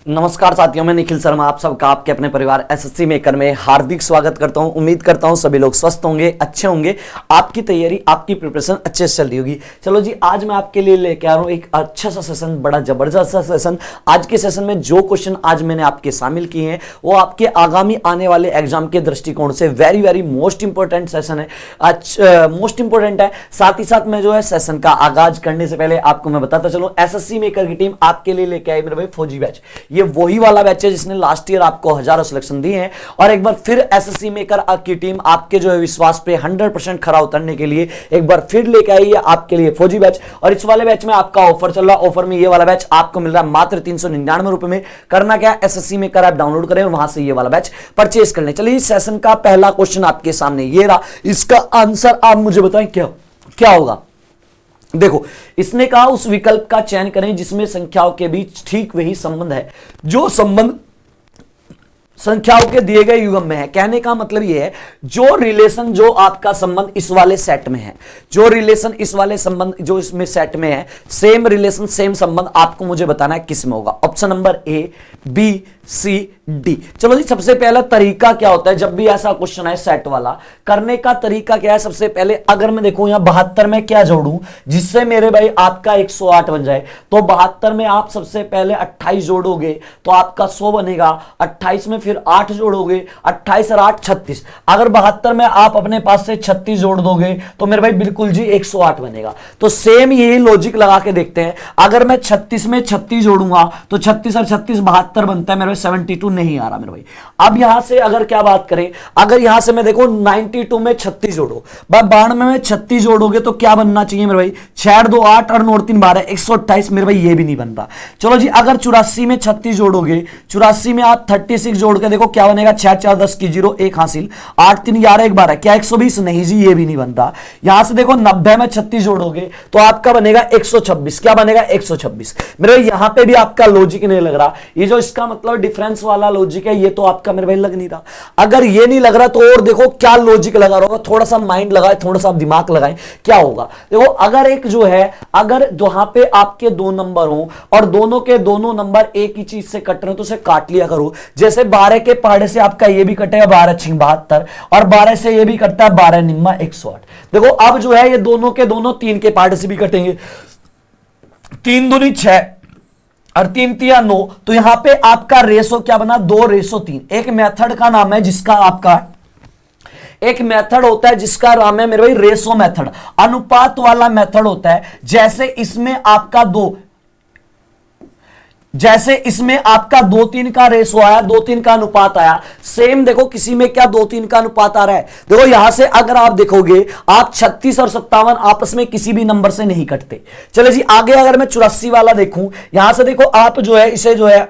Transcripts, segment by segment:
नमस्कार साथियों, मैं निखिल शर्मा आप सबका आपके अपने परिवार एसएससी मेकर में हार्दिक स्वागत करता हूं। उम्मीद करता हूं सभी लोग स्वस्थ होंगे, अच्छे होंगे, आपकी तैयारी आपकी प्रिपरेशन अच्छे से चल रही होगी। चलो जी, आज मैं आपके लिए लेके आ रहा हूं एक अच्छा सा सेशन, बड़ा जबरदस्त सा सेशन। आज के सेशन में जो क्वेश्चन आज मैंने आपके शामिल किए हैं वो आपके आगामी आने वाले एग्जाम के दृष्टिकोण से very very most important session है, आज मोस्ट इंपॉर्टेंट है। साथ ही साथ मैं जो है सेशन का आगाज करने से पहले आपको मैं बताता चलूं, एसएससी मेकर की टीम आपके लिए लेके आई मेरे भाई फौजी बैच। ये वही वाला बैच है जिसने लास्ट ईयर आपको हजारों सिलेक्शन दिए हैं, और एक बार फिर एसएससी मेकर की टीम आपके जो है विश्वास पे 100% खरा उतरने के लिए एक बार फिर लेके आई है आपके लिए फौजी बैच। और इस वाले बैच में आपका ऑफर चल रहा है, ऑफर में ये वाला बैच आपको मिल रहा है मात्र 399 रुपए में। करना क्या, एसएससी मेकर ऐप डाउनलोड करें और वहां से ये वाला बैच परचेज कर लें। चलिए, इस सेशन का पहला क्वेश्चन आपके सामने ये रहा, इसका आंसर आप मुझे बताएं क्या होगा। देखो, इसने कहा उस विकल्प का चयन करें जिसमें संख्याओं के बीच ठीक वही संबंध है जो संबंध संख्याओं के दिए गए युग्म में है। कहने का मतलब यह है, जो रिलेशन जो आपका संबंध इस वाले सेट में है, जो रिलेशन इस वाले संबंध जो इसमें सेट में है, सेम रिलेशन सेम संबंध आपको मुझे बताना है किस में होगा। Option number A, B, C, D. चलो जी, सबसे पहला तरीका क्या होता है जब भी ऐसा क्वेश्चन है सेट वाला, करने का तरीका क्या है। सबसे पहले अगर मैं देखूं यहां 72 में क्या जोड़ूं जिससे मेरे भाई आपका 108 बन जाए, तो 72 में आप सबसे पहले 28 जोड़ोगे तो आपका 100 बनेगा। 28 में फिर 8 जोड़ोगे, 28 और 8 36। अगर 72 में आप अपने पास से 36 जोड़ दोगे तो मेरे भाई बिल्कुल जी 108 बनेगा। तो सेम यही लॉजिक लगा के देखते हैं। अगर मैं 36 में 36 जोड़ूंगा तो 36 और 36 72 बनता है मेरे भाई, 72 नहीं आ रहा मेरे भाई। अब यहां से अगर क्या बात करें, अगर यहां से मैं देखो 92 में 36 जोड़ो, 92 में 36 जोड़ोगे तो क्या बनना चाहिए मेरे भाई, 6 2 8 और 9 3 12, 128 मेरे भाई ये भी नहीं बन रहा। चलो जी, अगर 84 में 36 जोड़ोगे, 84 में आप 36 जोड़ के देखो क्या बनेगा, 6 4 10 की 0 1 हासिल, 8 3 11 1 12, क्या 120 नहीं जी ये भी नहीं बनता। यहां से देखो 90 में 36 जोड़ोगे तो आपका बनेगा 126, क्या बनेगा 126। मेरे भाई यहां पे भी आपका लॉजिक नहीं लग रहा, ये जो इसका मतलब डिफरेंस वाला लॉजिक है ये तो आपका मेरे भाई लग नहीं रहा। अगर ये नहीं लग रहा तो और देखो क्या लॉजिक लगा रहा होगा, थोड़ा सा माइंड लगाए, थोड़ा सा दिमाग लगाए, क्या होगा। देखो, अगर एक जो है, अगर वहां पे आपके दो नंबर हो और दोनों के दोनों नंबर एक ही चीज से कट रहे हो तो उसे काट लिया करो। जैसे 12 के पहाड़े से आपका ये भी कटेगा 12 6 72, और 12 से ये भी कटता है 12 निम्मा 108। देखो अब जो है ये दोनों के दोनों 3 के पहाड़े से भी कटेंगे, 3 दूनी 6 और 3 3 9, तो यहां पे आपका रेशो क्या बना, 2:3। एक मेथड का नाम है जिसका आपका एक मेथड होता है जिसका नाम है मेरे भाई रेशो मेथड, अनुपात वाला मेथड होता है। जैसे इसमें आपका 2 3 का रेशो आया, 2 3 का अनुपात आया, सेम देखो किसी में क्या 2 3 का अनुपात आ रहा है। देखो यहां से अगर आप देखोगे, आप 36 और 57 आपस में किसी भी नंबर से नहीं कटते। चलो जी, आगे अगर मैं 84 वाला देखूं, यहां से देखो आप जो है इसे जो है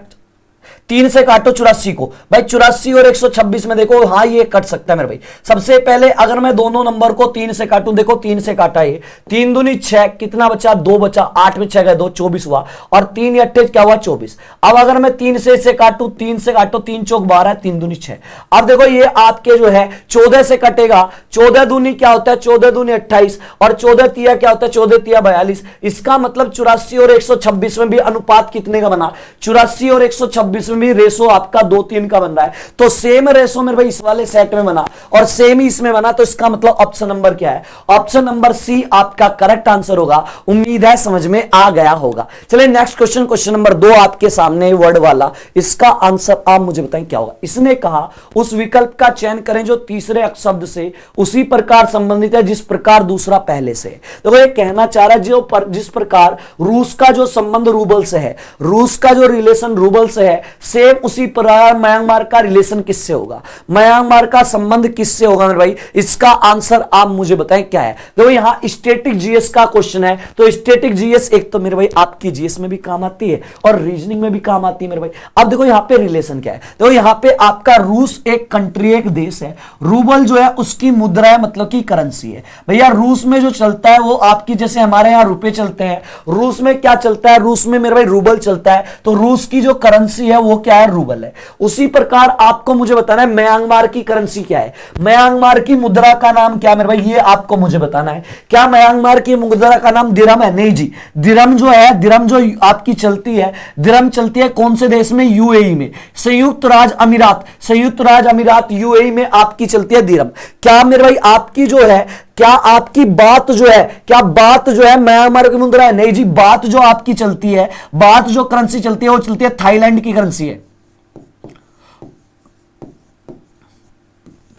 3 से काटो 84 को, भाई 84 और 126 में देखो हाँ ये कट सकता है मेरे भाई। सबसे पहले अगर मैं दोनों नंबर को 3 से काटूं, देखो 3 से काटा, ये 3 दूनी 6, कितना बचा 2 बचा, 8 में 6 गए 2, 24 हुआ, और 3 या 28 क्या हुआ 24। अब अगर मैं 3 से इसे काटूं, 3 से काटो, 3 चौक 12, 3 दूनी 6। अब देखो ये आपके जो है 14 से कटेगा, 14 दूनी क्या होता है, 14 दूनी 28, और 14 तिया क्या होता है, 14 तिया 42। इसका मतलब 84 और 126 में भी अनुपात कितने का बना, 84 और 126 में भी रेशो आपका 2 3 का बन रहा है। तो सेम रेशो मेरे भाई इस वाले सेट में बना और सेम ही इसमें बना, तो इसका मतलब ऑप्शन नंबर क्या है, ऑप्शन नंबर सी आपका करेक्ट आंसर होगा। उम्मीद है समझ में आ गया होगा। चलिए नेक्स्ट क्वेश्चन, क्वेश्चन नंबर 2 आपके सामने वर्ड वाला, इसका आंसर आप मुझे बताएं क्या होगा। इसने कहा उस विकल्प का चयन करें जो तीसरे शब्द से उसी प्रकार संबंधित है जिस प्रकार दूसरा पहले से। देखो ये कहना चाह रहा है जिस प्रकार रूस का जो संबंध रूबल से है, रूस का जो रिलेशन रूबल से है, सेम उसी प्रकार म्यांमार का रिलेशन किससे होगा, म्यांमार का संबंध किससे होगा मेरे भाई। इसका आंसर आप मुझे बताएं क्या है। देखो यहां स्टैटिक जीएस का क्वेश्चन है, तो स्टैटिक जीएस एक तो मेरे भाई आपकी जीएस में भी काम आती है और रीजनिंग में भी काम आती है मेरे भाई। अब देखो यहां पे रिलेशन क्या है, देखो यहां पे आपका रूस एक कंट्री, एक देश है, रूबल जो है उसकी मुद्रा है, मतलब की करेंसी है भैया। रूस में जो चलता है वो आपकी, जैसे हमारे यहां रुपए चलते हैं, रूस में क्या चलता है, रूस में मेरे भाई रूबल चलता है। तो रूस की जो करेंसी है वो क्या है, रूबल है। उसी प्रकार आपको मुझे बताना है म्यांमार की करेंसी क्या है, म्यांमार की मुद्रा का नाम क्या है मेरे भाई, ये आपको मुझे बताना है। क्या म्यांमार की मुद्रा का नाम दिरहम है? नहीं जी, दिरहम जो है, दिरहम जो आपकी चलती है, दिरहम चलती है कौन से देश में, यूएई में, संयुक्त राज्य अमीरात, संयुक्त राज्य अमीरात यूएई में आपकी चलती है दिरहम। क्या मेरे भाई आपकी जो है, क्या आपकी बात जो है, क्या बात जो है म्यांमार की मुद्रा है? नहीं जी, बात जो आपकी चलती है, बात जो करेंसी चलती है वो चलती है थाईलैंड की करेंसी है,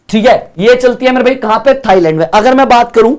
ठीक है, ये चलती है मेरे भाई कहां पे, थाईलैंड में। अगर मैं बात करूं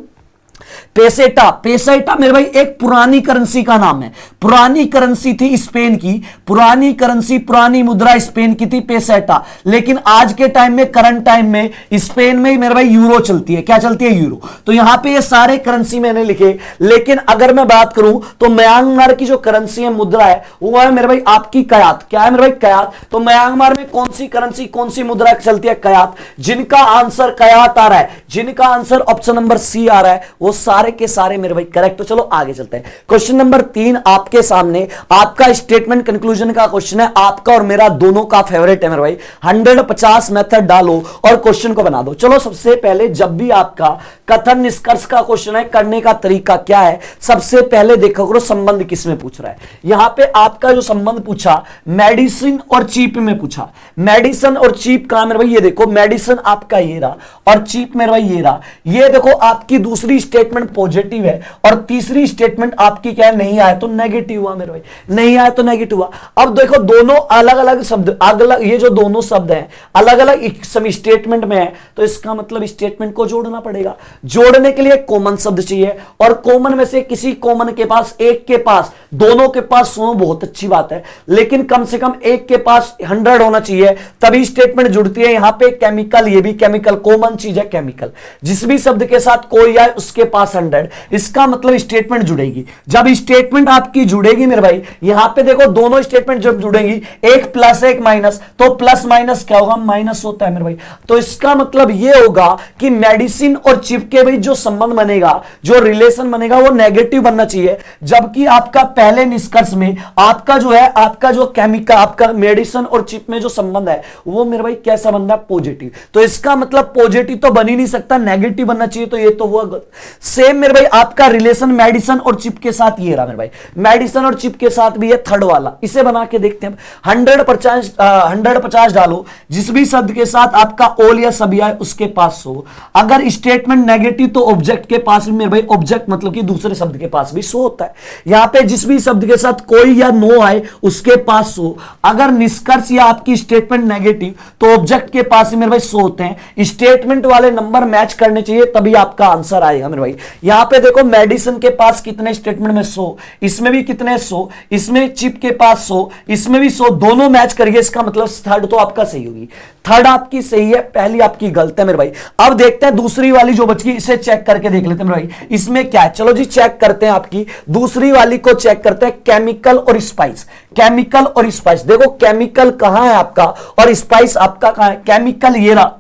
पेसेटा, पेसेटा मेरे भाई एक पुरानी करेंसी का नाम है, पुरानी करेंसी थी स्पेन की, पुरानी करेंसी, पुरानी मुद्रा स्पेन की थी पेसेटा, लेकिन आज के टाइम में, करंट टाइम में स्पेन में मेरे भाई यूरो चलती है। क्या चलती है? यूरो। तो यहां पे ये सारे करेंसी मैंने लिखे, लेकिन अगर मैं बात करूं तो म्यांमार की जो करेंसी है, मुद्रा है, वो है मेरे भाई आपकी कयात। क्या है मेरे भाई? कयात। तो म्यांमार में कौन सी करेंसी, कौन सी मुद्रा चलती है? कयात। जिनका आंसर कयात आ रहा है, जिनका आंसर ऑप्शन नंबर सी आ रहा है, वो सारे के सारे मेरे भाई करेक्ट। तो चलो आगे चलते हैं। क्वेश्चन नंबर 3 आपके सामने, आपका स्टेटमेंट कंक्लूजन का क्वेश्चन है, आपका और मेरा दोनों का फेवरेट है मेरे भाई। 150 मेथड डालो और क्वेश्चन को बना दो। चलो सबसे पहले, जब भी आपका कथन निष्कर्ष का क्वेश्चन है, करने का तरीका क्या है, सबसे पहले देखो करो संबंध किसमें पूछ रहा है। यहां पे आपका जो संबंध पूछा, मेडिसिन और चीप में पूछा। मेडिसिन और चीप कहां मेरे भाई, ये देखो मेडिसिन आपका ये रहा और चीप मेरे भाई ये रहा। ये देखो आपकी दूसरी स्टेटमेंट पॉजिटिव है और तीसरी स्टेटमेंट आपकी क्या है, नहीं आया तो नेगेटिव हुआ मेरे भाई, नहीं आया तो नेगेटिव हुआ। अब देखो दोनों अलग अलग शब्द, अलग, ये जो दोनों शब्द हैं अलग अलग स्टेटमेंट में है, तो इसका मतलब स्टेटमेंट को जोड़ना पड़ेगा। जोड़ने के लिए कॉमन शब्द चाहिए, और कॉमन में से किसी कॉमन के पास, एक के पास, दोनों के पास 100 बहुत अच्छी बात है, लेकिन कम से कम एक के पास 100 होना चाहिए, तभी स्टेटमेंट जुड़ती है। यहां पे केमिकल, ये भी केमिकल, कॉमन चीज है केमिकल। जिस भी शब्द के साथ कोई आए उसके पास 100, इसका मतलब स्टेटमेंट जुड़ेगी। जब स्टेटमेंट आपकी जुड़ेगी मेरे भाई, यहां पे देखो दोनों स्टेटमेंट जब जुड़ेंगी, एक प्लस एक माइनस, तो प्लस माइनस क्या होगा, माइनस होता है मेरे भाई। तो इसका मतलब यह होगा कि मेडिसिन और चिप के बीच जो संबंध बनेगा, जो रिलेशन बनेगा, वो नेगेटिव बनना चाहिए। जबकि आपका पहले निष्कर्ष में आपका जो है, आपका जो केमिकल, आपका मेडिसिन और चिप में जो संबंध है, वो मेरे भाई कैसा बनना है, पॉजिटिव। तो इसका मतलब पॉजिटिव तो बन ही नहीं सकता, नेगेटिव बनना चाहिए, तो ये तो हुआ गलत। सेम मेरे भाई आपका रिलेशन मेडिसिन और चिप के साथ ये रहा मेरे भाई, मेडिसिन और चिप के साथ भी ये थर्ड वाला, इसे बना के देखते हैं। 150 डालो, जिस भी शब्द के साथ आपका ऑल या सभी आए उसके पास 100। अगर स्टेटमेंट नेगेटिव तो ऑब्जेक्ट के पास भी मेरे भाई, ऑब्जेक्ट मतलब कि दूसरे शब्द के पास भी 100 होता है। यहां पे जिस भी शब्द के साथ कोई या नो आए उसके पास 100। अगर निष्कर्ष या आपकी स्टेटमेंट नेगेटिव तो ऑब्जेक्ट के पास ही मेरे भाई 100 होते हैं। स्टेटमेंट वाले नंबर मैच करने चाहिए, तभी आपका आंसर आएगा मेरे भाई। यहां पे देखो मेडिसिन के पास कितने स्टेटमेंट में 100, इसमें भी कितने 100, इसमें चिप के पास 100, इसमें भी 100, दोनों मैच करिए, इसका मतलब थर्ड तो आपका सही होगी। थर्ड आपकी सही है, पहली आपकी गलत है मेरे भाई। अब देखते हैं दूसरी वाली जो बच गई, इसे चेक करके देख लेते हैं मेरे भाई, इसमें क्या है। चलो जी चेक करते हैं, आपकी दूसरी वाली को चेक करते हैं, केमिकल और स्पाइस। केमिकल और स्पाइस, देखो केमिकल कहां है आपका और स्पाइस आपका कहां है। केमिकल ये रहा,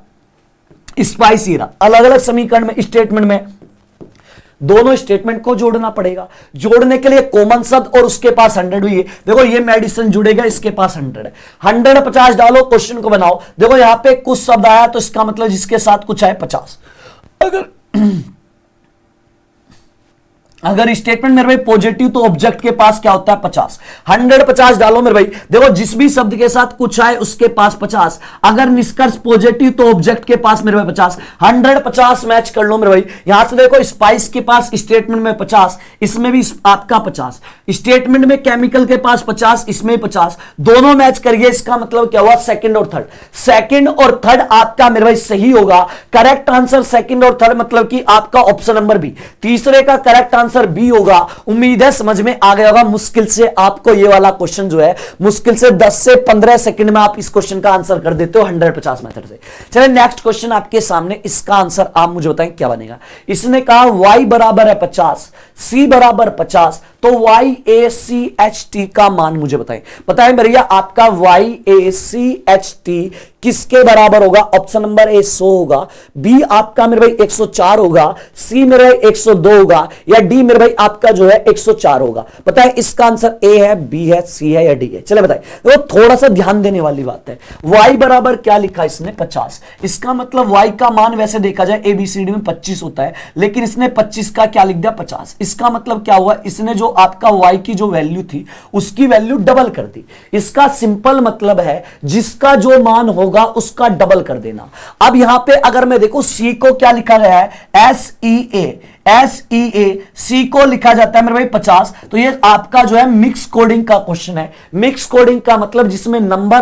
स्पाइस ये रहा, अलग अलग समीकरण में, स्टेटमेंट में दोनों स्टेटमेंट को जोड़ना पड़ेगा। जोड़ने के लिए कॉमन शब्द और उसके पास 100 भी है। देखो ये मेडिसिन जुड़ेगा, इसके पास 100 है। 150 डालो, क्वेश्चन को बनाओ। देखो यहां पे कुछ शब्द आया तो इसका मतलब जिसके साथ कुछ आए 50। अगर स्टेटमेंट मेरे भाई पॉजिटिव तो ऑब्जेक्ट के पास क्या होता है, 50। 150 डालो मेरे भाई, देखो जिस भी शब्द के साथ कुछ आए उसके पास 50। अगर निष्कर्ष पॉजिटिव तो ऑब्जेक्ट के पास मेरे भाई 50। 150 मैच कर लो मेरे भाई। यहां से देखो स्पाइस के पास स्टेटमेंट में 50, इसमें भी आपका 50, स्टेटमेंट में केमिकल के पास 50, इसमें 50, दोनों मैच करिए, इसका मतलब क्या हुआ, सेकंड और थर्ड। सेकंड और थर्ड आपका मेरे भाई सही होगा। करेक्ट आंसर सेकंड और थर्ड मतलब कि आपका ऑप्शन नंबर बी। तीसरे का करेक्ट आंसर बी होगा। उम्मीद है समझ में आ गया होगा। मुश्किल से आपको ये वाला क्वेश्चन जो है, मुश्किल से 10 से 15 सेकंड में आप इस क्वेश्चन का आंसर कर देते हो 150 मेथड से। चलिए नेक्स्ट क्वेश्चन आपके सामने, इसका आंसर आप मुझे बताएं क्या बनेगा। इसने कहा y बराबर है 50, c बराबर 50, तो YACHT का मान मुझे बताएं भैया, आपका YACHT किसके बराबर होगा? ऑप्शन नंबर ए 100 होगा, बी आपका मेरे भाई 104 होगा, सी मेरे भाई 102 होगा, या डी मेरे भाई आपका जो है 104 होगा। बताएं इसका आंसर ए है, बी है, सी है या डी है? चले बताएं। तो थोड़ा सा ध्यान देने वाली बात है, y बराबर क्या लिखा इसने? 50। इसका मतलब y का मान वैसे देखा जाए ABCD में 25 होता है, लेकिन इसने 25 का क्या लिख दिया? 50। इसका मतलब क्या हुआ? इसने जो आपका y की जो वैल्यू थी उसकी वैल्यू डबल कर दी। इसका सिंपल मतलब है जिसका जो मान होगा उसका डबल कर देना। अब यहां पे अगर मैं देखूं सी को क्या लिखा गया है? SEA सी को लिखा जाता है मेरे भाई 50। तो ये आपका जो है मिक्स कोडिंग का क्वेश्चन है। मिक्स कोडिंग का मतलब जिसमें नंबर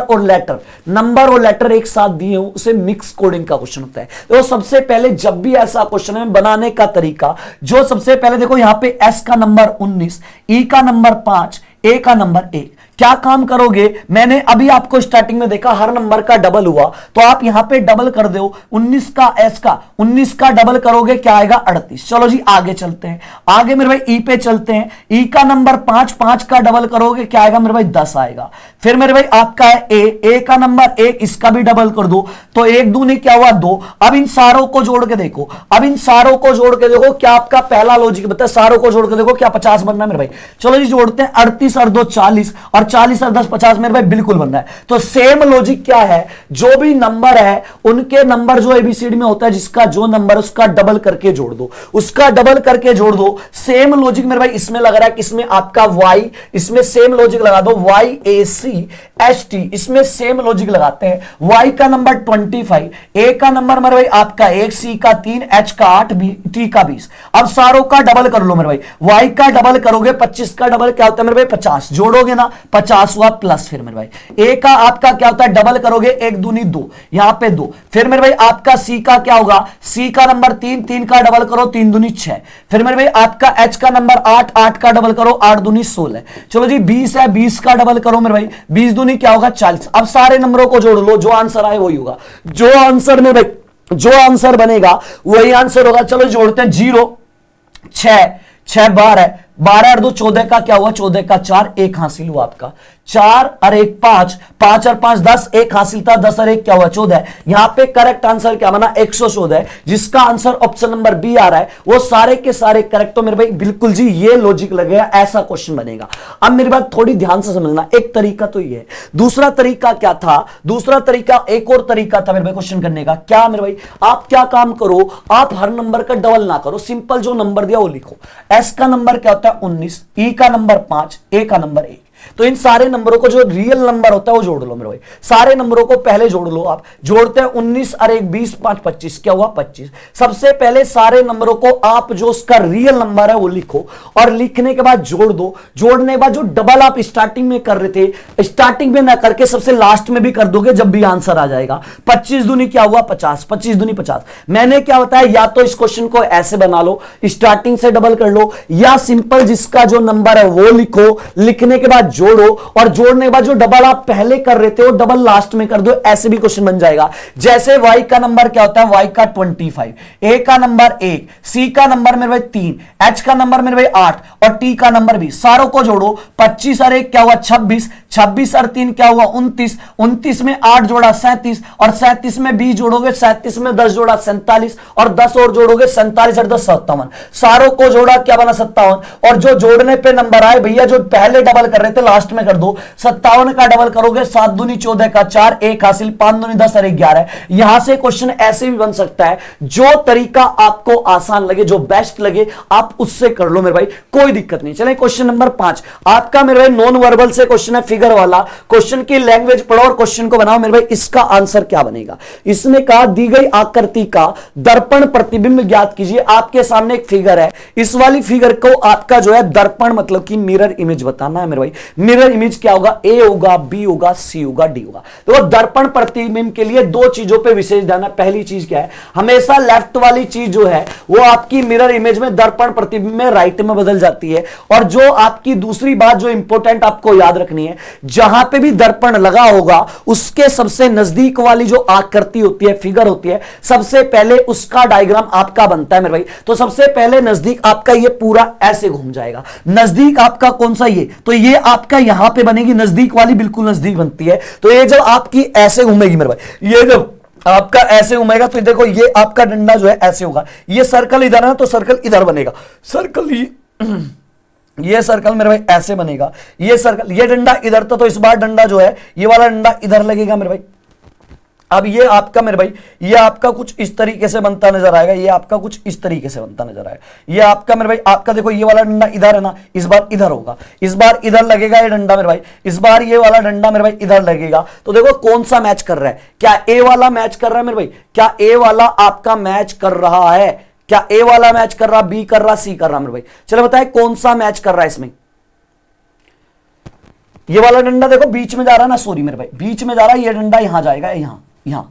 और लेटर एक साथ दिए हो उसे मिक्स कोडिंग का क्वेश्चन होता है। तो सबसे पहले जब भी ऐसा क्वेश्चन है बनाने का तरीका, जो सबसे पहले देखो यहां पे S का नंबर 19, E का नंबर 5, A का नंबर 1, क्या काम करोगे? मैंने अभी आपको स्टार्टिंग में देखा हर नंबर का डबल हुआ, तो आप यहां पे डबल कर दो 19 का, S का 19 का डबल करोगे क्या आएगा? 38। चलो जी आगे चलते हैं, आगे मेरे भाई ई पे चलते हैं। ई का नंबर 5, 5 का डबल करोगे क्या आएगा मेरे भाई? 10 आएगा। फिर मेरे भाई आपका है ए का नंबर 1, इसका भी डबल कर दो तो 1 दूनी क्या हुआ? 2। अब इन सारों को जोड़ के देखो, क्या आपका पहला लॉजिक बता? सारों को जोड़ के देखो क्या 50 बनना है मेरे भाई? चलो जी जोड़ते हैं, 38 और 2 40, और 40 और 10 50 मेरे भाई बिल्कुल बन रहा है। तो सेम लॉजिक क्या है? जो भी नंबर है उनके नंबर जो एबीसीडी में होता है, जिसका जो नंबर उसका डबल करके जोड़ दो, सेम लॉजिक मेरे भाई इसमें लग रहा है कि इसमें आपका y, इसमें सेम लॉजिक लगा दो YACHT, इसमें सेम लॉजिक लगाते हैं। y का नंबर 25, a का नंबर मेरे भाई आपका 1, c का 3, h का 8, t का 20। अब सारों का डबल कर लो मेरे भाई, y का डबल करोगे 25 का डबल क्या होता है मेरे भाई? 50। जोड़ोगे ना 50 हुआ प्लस, फिर मेरे भाई a का आपका क्या होता है? डबल करोगे 1 दूनी 2, यहां पे 2। फिर मेरे भाई आपका c का क्या होगा? c का नंबर 3, 3 का डबल करो 3 दूनी 6। फिर मेरे भाई आपका h का नंबर 8, 8 का डबल करो 8 दूनी 16। चलो जी 20 है, 20 का डबल करो मेरे भाई, 20 दूनी क्या होगा? 40। अब सारे नंबरों को जोड़ लो, जो आंसर आए वही होगा। जो आंसर में भाई जो आंसर बनेगा वही आंसर होगा। चलो जोड़ते हैं, 0 6 6 12, 12 और 2 14 का क्या हुआ? 14 का 4, 1 हासिल हुआ आपका। 4 और 1 5, 5 और 5 10, 1 हासिल था, 10 और 1 क्या हुआ? 14। यहां पे करेक्ट आंसर क्या बना? 114 है, जिसका आंसर ऑप्शन नंबर बी आ रहा है। वो सारे के सारे करेक्ट। तो मेरे भाई बिल्कुल जी ये लॉजिक लगेगा, ऐसा क्वेश्चन बनेगा। अब मेरी बात थोड़ी ध्यान से समझना, एक तरीका तो ये है, दूसरा तरीका क्या था? दूसरा तरीका, एक और तरीका था मेरे भाई क्वेश्चन करने का। क्या मेरे भाई? आप क्या काम करो, आप हर नंबर का डबल ना करो, सिंपल जो नंबर दिया वो लिखो। एस का नंबर क्या होता है? 19, ई का नंबर 5, ए का नंबर 1। तो इन सारे नंबरों को जो रियल नंबर होता है वो जोड़ लो मेरे भाई। सारे नंबरों को पहले जोड़ लो आप। जोड़ते हैं 19 और 1 20, 5 25, क्या हुआ? 25। सबसे पहले सारे नंबरों को आप जो उसका रियल नंबर है वो लिखो, और लिखने के बाद जोड़ दो। जोड़ने के बाद जो डबल आप स्टार्टिंग में कर रहे थे, स्टार्टिंग में ना करके सबसे लास्ट में भी कर दोगे जब भी आंसर आ जाएगा। 25 दूनी क्या हुआ? 50, 25 दूनी 50। मैंने क्या बताया? या तो इस क्वेश्चन को ऐसे बना लो, स्टार्टिंग से डबल कर लो, या सिंपल जिसका जो नंबर है वो लिखो, लिखने के बाद जोड़ो, और जोड़ने के बाद जो डबल आप पहले कर रहे थे वो डबल लास्ट में कर दो। ऐसे भी क्वेश्चन बन जाएगा। जैसे y का नंबर क्या होता है? y का 25, a का नंबर 1, c का नंबर मेरे भाई 3, h का नंबर मेरे भाई 8 और t का नंबर 20। सारों को जोड़ो, 25 और 1 क्या हुआ? 26, 26 और 3 क्या हुआ? 29, 29 में 8 जोड़ा 37, और 37 में 20 जोड़ोगे, 37 में 10 जोड़ा 47, और 10 और जोड़ोगे 47 और 10 57। सारों को जोड़ा क्या बना? 57। और जो जोड़ने पे नंबर आए भैया, जो पहले डबल कर रहे थे लास्ट में कर दो। 57 का डबल करोगे, 7 दूनी 14 का 4, 1 हासिल, 5 दूनी 10 और 11। यहां से क्वेश्चन ऐसे भी बन सकता है। जो तरीका आपको आसान लगे, जो बेस्ट लगे, आप उससे कर लो मेरे भाई, कोई दिक्कत नहीं। चले क्वेश्चन नंबर 5 आपका मेरे भाई नॉन वर्बल से क्वेश्चन है, फिगर वाला। क्वेश्चन की लैंग्वेज पढ़ो और क्वेश्चन को बनाओ मेरे भाई। इसका आंसर क्या बनेगा? इसने कहा दी गई आकृति का दर्पण प्रतिबिंब ज्ञात कीजिए। आपके सामने एक फिगर है, इस वाली फिगर को आपका जो है दर्पण मतलब कि मिरर इमेज बताना है मेरे भाई। मिरर इमेज क्या होगा, ए होगा, बी होगा, सी होगा, डी होगा। तो दर्पण प्रतिबिंब के लिए दो चीजों पे विशेष ध्यान है। पहली चीज क्या है, हमेशा लेफ्ट वाली चीज जो है वो आपकी मिरर इमेज में दर्पण प्रतिबिंब में राइट में बदल जाती है। और जो आपकी दूसरी बात जो इंपॉर्टेंट आपको याद रखनी है, जहां पे भी दर्पण लगा होगा उसके सबसे नजदीक वाली जो आकृति होती है, फिगर होती है, सबसे पहले उसका डायग्राम आपका बनता है मेरे भाई। तो सबसे पहले नजदीक आपका ये पूरा ऐसे घूम जाएगा। नजदीक आपका कौन सा, ये तो ये आपका यहां पे बनेगी, नजदीक वाली बिल्कुल नजदीक बनती है। तो ये जब आपकी ऐसे घूमेगी मेरे भाई, ये जब आपका ऐसे घूमेगा तो देखो ये आपका डंडा जो है ऐसे होगा। ये सर्कल इधर है ना तो सर्कल इधर बनेगा, सर्कल ये सर्कल मेरे भाई ऐसे बनेगा। ये सर्कल, ये डंडा इधर तो इस बार डंडा जो है ये वाला डंडा इधर लगेगा मेरे भाई। अब ये आपका मेरे भाई, ये आपका कुछ इस तरीके से बनता नजर आएगा, ये आपका कुछ इस तरीके से बनता नजर आएगा। ये आपका मेरे भाई, आपका देखो ये वाला डंडा इधर है ना, इस बार इधर होगा, इस बार इधर लगेगा ये डंडा मेरे भाई, इस बार ये वाला डंडा मेरे भाई इधर लगेगा। तो देखो कौन सा मैच कर रहा है, क्या ए वाला मैच कर रहा है मेरे भाई, क्या ए वाला आपका मैच कर रहा है, क्या ए वाला मैच कर रहा, बी कर रहा, सी कर रहा मेरे भाई। चलो बताए कौन सा मैच कर रहा है इसमें। ये वाला डंडा देखो बीच में जा रहा है ना, सॉरी मेरे भाई, बीच में जा रहा है, ये डंडा यहां जाएगा, यहां यहां।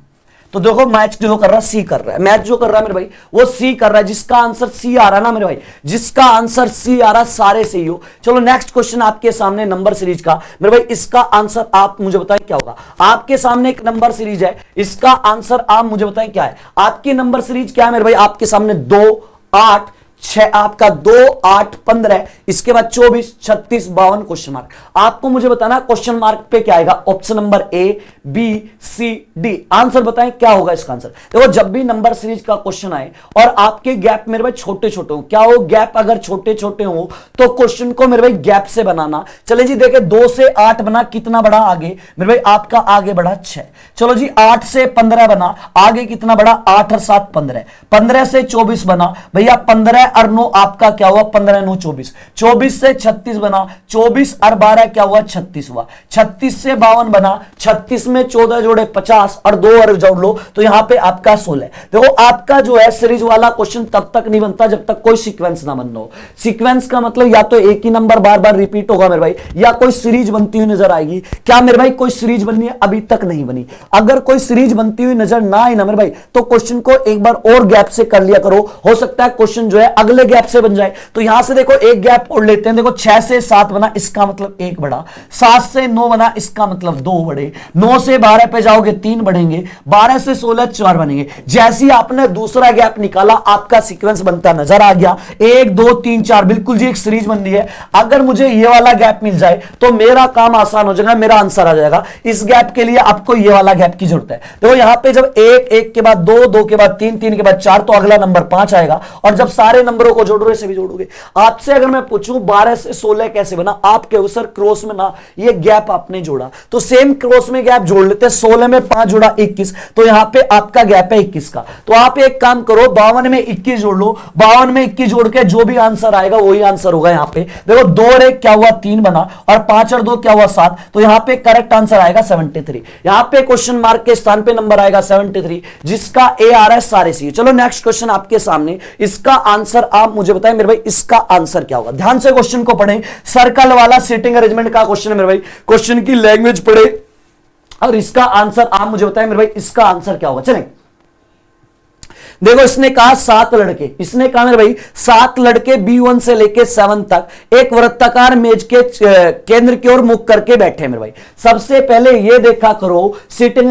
तो देखो मैच जो कर रहा है सी कर रहा है, मैच जो कर रहा है मेरे भाई वो सी कर रहा है, जिसका आंसर सी आ रहा है ना मेरे भाई, जिसका आंसर सी आ रहा है सारे सही हो। चलो नेक्स्ट क्वेश्चन आपके सामने नंबर सीरीज का मेरे भाई, इसका आंसर आप मुझे बताएं क्या होगा। आपके सामने एक नंबर सीरीज है, इसका आंसर आप मुझे बताएं क्या है। आपकी नंबर सीरीज क्या है मेरे भाई, आपके सामने 2, 8, 6, आपका 2, 8, 15, इसके बाद 24, 36, 52 क्वेश्चन मार्क। आपको मुझे बताना क्वेश्चन मार्क पे क्या आएगा, option number A, B, C, D. Answer बताएं क्या होगा इसका आंसर। देखो जब भी नंबर सीरीज का क्वेश्चन आए और आपके गैप मेरे भाई छोटे छोटे हो, क्या हो गैप अगर छोटे छोटे हो तो क्वेश्चन को मेरे भाई गैप से बनाना। चले जी देखे 2 से 8 बना, कितना बड़ा आगे मेरे भाई, आपका आगे बढ़ा 6। चलो जी 8 से 15 बना, आगे कितना बड़ा, 8 और 7 15। 15 से 24 बना भैया, 15 और 9 आपका क्या हुआ, 15 9 24। 24 से 36 बना, 24 और 12 क्या हुआ, 36 हुआ। 36 से 52 बना, 36 में 14 जोड़े 50 और 2 और जोड़ लो तो यहां पे आपका 16। देखो आपका जो है सीरीज वाला क्वेश्चन तब तक नहीं बनता जब तक कोई सीक्वेंस ना बनना हो। सीक्वेंस का मतलब या तो एक ही नंबर बार बार रिपीट होगा मेरे भाई, या कोई सीरीज बनती हुई नजर आएगी। क्या मेरे भाई कोई सीरीज बननी है, अभी तक नहीं बनी। अगर कोई सीरीज बनती हुई नजर ना आए ना मेरे भाई, तो क्वेश्चन को एक बार और गैप से कर लिया करो, हो सकता है क्वेश्चन जो है अगले गैप से बन जाए। तो यहां से देखो एक गैप और लेते हैं, देखो 6 से 7 बना, इसका मतलब 1 बढ़ा। 7 से 9 बना, इसका मतलब 2 बढ़े। 9 से 12 पे जाओगे 3 बढ़ेंगे। 12 से 16 4 बनेंगे। जैसे ही आपने दूसरा गैप निकाला आपका सीक्वेंस बनता नजर आ गया, 1 2 3 4, बिल्कुल जी एक सीरीज बन रही है। अगर मुझे ये वाला गैप मिल जाए तो मेरा काम आसान हो जाएगा, मेरा आंसर आ जाएगा। इस गैप के लिए आपको ये वाला गैप की जरूरत है। देखो यहां पे जब 1 1 के बाद 2 2 के बाद 3 3 के बाद 4, तो अगला नंबर 5 आएगा। और जब सारे नंबरों को जोड़ोगे से भी जोड़ोगे। आपसे अगर मैं पूछूं 12 से 16 कैसे बना, आप कहो सर क्रॉस में ना ये गैप आपने जोड़ा, तो सेम क्रॉस में गैप जोड़ लेते हैं। 16 में 5 जोड़ा 21, तो यहां पे आपका गैप है 21 का। तो आप एक काम करो 52 में 21 जोड़ लो, 52 में 21 जोड़ के जो भी आंसर आएगा वही आंसर होगा। यहां पे देखो 2 और 1 क्या हुआ 3 बना, और 5 और 2 क्या हुआ 7, तो यहां पे करेक्ट आंसर आएगा 73। यहां पे क्वेश्चन मार्क के स्थान पे नंबर आएगा 73, जिसका ए आ रहा है सारे सी। चलो नेक्स्ट क्वेश्चन आपके सामने, इसका आंसर आप मुझे बताएं मेरे भाई, इसका आंसर क्या होगा। ध्यान से क्वेश्चन को पढ़ें, सर्कल वाला सीटिंग अरेंजमेंट का क्वेश्चन है मेरे भाई। क्वेश्चन की लैंग्वेज पढ़े और इसका आंसर आप मुझे बताएं मेरे भाई, इसका आंसर क्या होगा। चलें देखो इसने कहा 7 लड़के, इसने कहा मेरे भाई 7 लड़के B1 से लेके 7 तक एक वृत्ताकार मेज के केंद्र की ओर मुख करके बैठे मेरे भाई। सबसे पहले ये देखा करो सीटिंग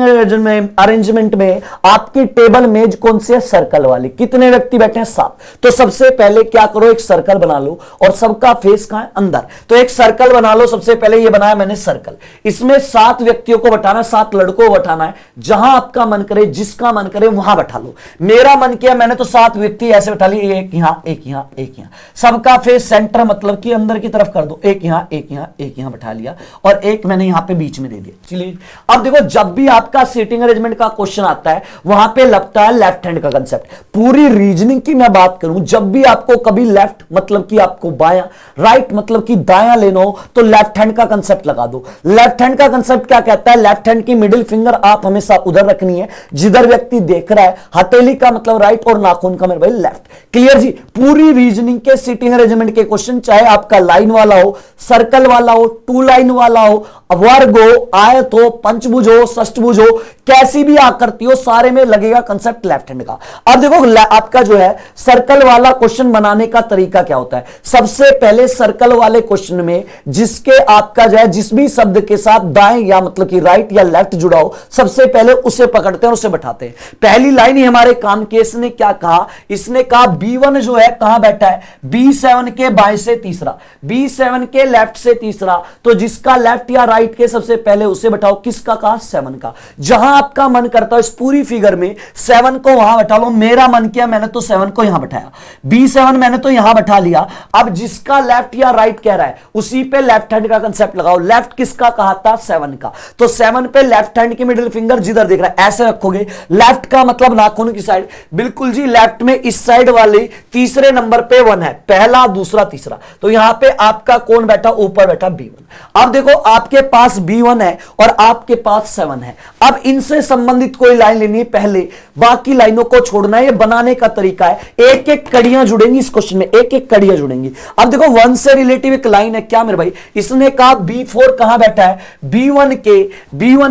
अरेंजमेंट में आपकी टेबल मेज कौन सी है, सर्कल वाली। कितने व्यक्ति बैठे हैं, 7। तो सबसे पहले क्या करो, एक सर्कल बना लो और सबका फेस कहां है, अंदर। तो एक सर्कल बना लो, सबसे पहले ये बनाया मैंने सर्कल। इसमें 7 व्यक्तियों को बैठाना, 7 लड़कों को बैठाना है। जहां आपका मन करे, जिसका मन करे वहां बैठा लो। मेरा मन किया मैंने तो 7 व्यक्ति ऐसे बैठा लिए, एक यहां एक यहां एक यहां। सबका फेस सेंटर मतलब कि अंदर की तरफ कर दो, एक यहां एक यहां एक यहां बैठा लिया, और एक मैंने यहां पे बीच में दे दिया। चलिए अब देखो जब भी आपका सीटिंग अरेंजमेंट का क्वेश्चन आता है वहां पे लगता है लेफ्ट हैंड का कंसेप्ट। पूरी रीजनिंग की मैं बात करूं, जब भी आपको कभी लेफ्ट मतलब कि आपको बायां, राइट मतलब कि दायां लेना हो, तो लेफ्ट हैंड का कंसेप्ट लगा दो। लेफ्ट हैंड का कंसेप्ट क्या कहता है, लेफ्ट हैंड की मिडिल फिंगर आप हमेशा उधर रखनी है जिधर व्यक्ति देख रहा है। हथेली का मतलब मतलब राइट और नाखून का मेरे भाई लेफ्ट। क्लियर जी। पूरी रीजनिंग के सिटिंग अरेंजमेंट के क्वेश्चन, चाहे आपका लाइन वाला हो, सर्कल वाला हो, टू लाइन वाला हो, वर्ग हो, आयत हो, पंचभुज हो, षष्ठभुज हो, कैसी भी आकृति हो, सारे में लगेगा कंसेप्ट लेफ्ट हैंड का। अब देखो आपका जो है सर्कल वाला क्वेश्चन बनाने का तरीका क्या होता है। सबसे पहले सर्कल वाले क्वेश्चन में जिसके आपका जो है जिस भी शब्द के साथ दाएं या मतलब कि राइट या लेफ्ट जुड़ा हो, सबसे पहले उसे पकड़ते हैं और उसे बैठाते हैं। पहली लाइन ही हमारे काम की। इसने क्या कहा, इसने कहा B1 जो है कहां बैठा है, B7 के बाएं से तीसरा, B7 के लेफ्ट से तीसरा, तो जिसका लेफ्ट या राइट के सबसे पहले उसे बैठाओ। किसका कहा, 7 का। जहां आपका मन करता है इस पूरी फिगर में 7 को वहां बैठा लो। मेरा मन किया, मैंने तो 7 को यहां बैठाया, B7 मैंने तो यहां बैठा लिया। अब जिसका लेफ्ट या राइट कह रहा है उसी पे लेफ्ट हैंड का कंसेप्ट लगाओ। लेफ्ट किसका कहा था, 7 का, तो 7 पे लेफ्ट हैंड की मिडिल फिंगर जिधर देख रहा है ऐसे रखोगे। लेफ्ट का मतलब नाखून की साइड, बिल्कुल जी लेफ्ट में इस साइड वाले तीसरे नंबर पे 1 है, पहला दूसरा तीसरा, तो यहां पे आपका कौन बैठा, ऊपर बैठा B1। अब देखो आपके पास B1 है और आपके पास 7 है। अब इनसे संबंधित कोई लाइन लेनी है पहले, बाकी लाइनों को छोड़ना है। ये बनाने का तरीका है, एक एक कड़ियां जुड़ेंगी इस क्वेश्चन में, एक एक कड़ियां जुड़ेंगी। अब देखो 1 से रिलेटिव एक लाइन है, क्या मेरे भाई, इसने कहा B4 कहां बैठा है, B1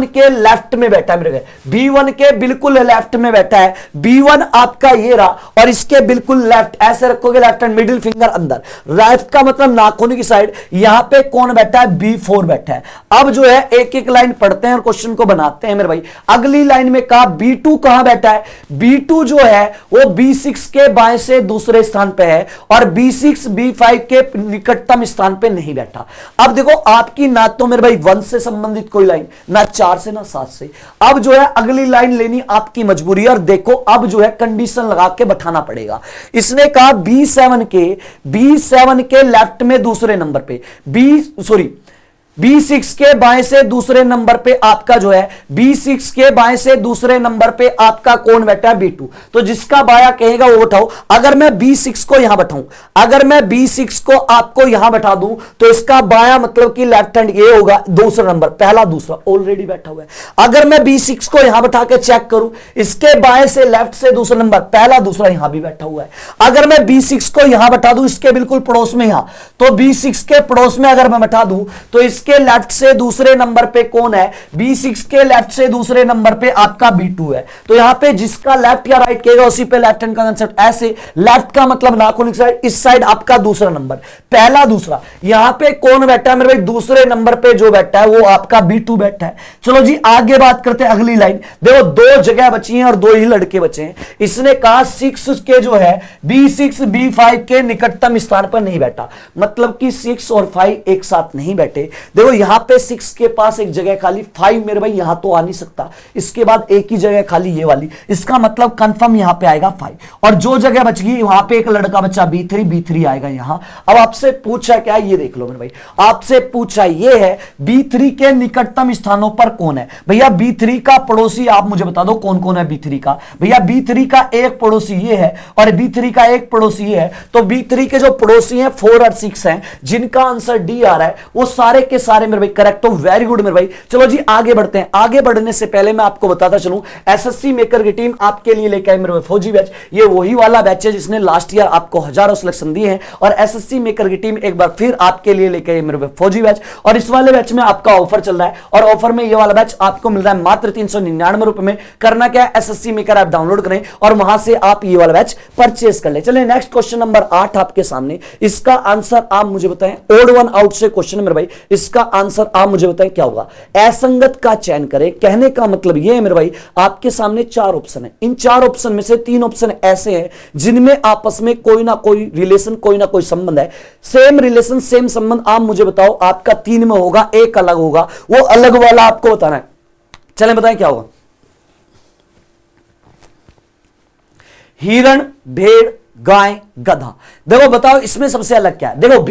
के लेफ्ट में बैठा है मेरे भाई, B1 के बिल्कुल लेफ्ट में बैठा है। B1 आपका ये रहा और इसके बिल्कुल लेफ्ट, ऐसे रखोगे लेफ्ट हैंड मिडिल फिंगर अंदर, राइट का मतलब नाखून की साइड, यहां पे कौन बैठा है, B4 बैठा है। अब जो है एक एक लाइन पढ़ते हैं और क्वेश्चन को बनाते हैं मेरे भाई। अगली लाइन में कहा B2 कहां बैठा है, B2 जो है वो B6 के बाएं से दूसरे स्थान पे है और B6 B5 के निकटतम स्थान पे नहीं बैठा। अब देखो आपकी ना तो मेरे भाई 1 से संबंधित कोई लाइन, ना 4 से ना 7 से। अब जो है अगली लाइन लेनी आपकी मजबूरी है और देखो अब जो है कंडीशन लगा के बैठाना पड़ेगा। इसने कहा B7 के लेफ्ट में दूसरे नंबर पे B6 के बाएं से दूसरे नंबर पे आपका जो है B6 के बाएं से दूसरे नंबर पे आपका कौन बैठा है, B2। तो जिसका बाया कहेगा वो बैठाओ। अगर मैं B6 को यहां बैठाऊं, अगर मैं B6 को आपको यहां बैठा दूं तो इसका बाया मतलब कि लेफ्ट हैंड ये होगा दूसरा नंबर, पहला दूसरा ऑलरेडी बैठा हुआ है। अगर मैं B6 को यहां बैठा के चेक करूं, इसके बाएं से लेफ्ट से दूसरा नंबर, पहला दूसरा यहां भी बैठा हुआ है। अगर मैं B6 को यहां बैठा दूं इसके बिल्कुल पड़ोस में, यहां तो B6 के पड़ोस में अगर मैं बैठा दूं तो के लेफ्ट से दूसरे नंबर पे कौन है, B6 के लेफ्ट से दूसरे नंबर पे आपका B2 है। तो यहां पे जिसका लेफ्ट या राइट कहेगा उसी पे लेफ्ट हैंड का कंसेप्ट। ऐसे लेफ्ट का मतलब नाखून की साइड, इस साइड आपका दूसरा नंबर, पहला दूसरा, यहां पे कौन बैठा है मेरे भाई, दूसरे नंबर पे जो बैठा है वो आपका B2 बैठा है। चलो जी आगे बात करते हैं अगली लाइन। देखो 2 जगह बची हैं और 2 ही लड़के बचे हैं। इसने कहा 6 के जो है B6 B5 के निकटतम स्थान पर नहीं बैठा, मतलब कि 6 और 5 एक साथ नहीं बैठे। देखो यहां पे 6 के पास एक जगह खाली, 5 मेरे भाई यहां तो आ नहीं सकता, इसके बाद एक ही जगह खाली ये वाली, इसका मतलब कंफर्म यहां पे आएगा 5। और जो जगह बच गई वहां पे एक लड़का बच्चा B3 आएगा यहां। अब आपसे पूछा क्या, ये देख लो मेरे भाई, आपसे पूछा ये है B3 के निकटतम स्थानों पर कौन है। भैया B3 का पड़ोसी आप मुझे बता दो कौन कौन है B3 का। भैया B3 का एक पड़ोसी ये है और B3 का एक पड़ोसी ये है। तो B3 के जो पड़ोसी हैं 4 और 6 हैं, जिनका आंसर डी आ रहा है वो सारे के सारे मेरे भाई करेक्ट। तो वेरी गुड मेरे भाई। चलो जी आगे बढ़ते हैं। आगे बढ़ने से पहले मैं आपको बताता चलूं, एसएससी मेकर की टीम आपके लिए लेकर आई मेरे भाई फौजी बैच। ये वही वाला बैच है जिसने लास्ट ईयर आपको हजारों सिलेक्शन दिए हैं और एसएससी मेकर की टीम एक बार फिर आपके लिए लेकर आई मेरे भाई फौजी बैच। और इस वाले बैच में आपका ऑफर चल रहा है और ऑफर में ये वाला बैच आपको मिल रहा है मात्र 399 रुपए में। करना क्या है, एसएससी मेकर ऐप डाउनलोड करें और वहां से आप ये वाला बैच परचेस कर ले। चलिए नेक्स्ट क्वेश्चन नंबर 8 आपके सामने, इसका आंसर आप मुझे बताएं। ओड वन आउट से क्वेश्चन है मेरे भाई, इसका आंसर आप मुझे बताएं क्या होगा। असंगत का चयन करें, कहने का मतलब यह है मेरे भाई आपके सामने 4 ऑप्शन है। इन 4 ऑप्शन में से 3 ऑप्शन ऐसे हैं जिनमें आपस में कोई ना कोई रिलेशन, कोई ना कोई संबंध है। सेम रिलेशन सेम संबंध आप मुझे बताओ, आपका 3 में होगा, एक अलग होगा, वो अलग वाला आपको बताना है। चलें बताएं क्या होगा। हिरण, भेड़, गाय, गधा। देखो बताओ इसमें सबसे अलग क्या है। देखो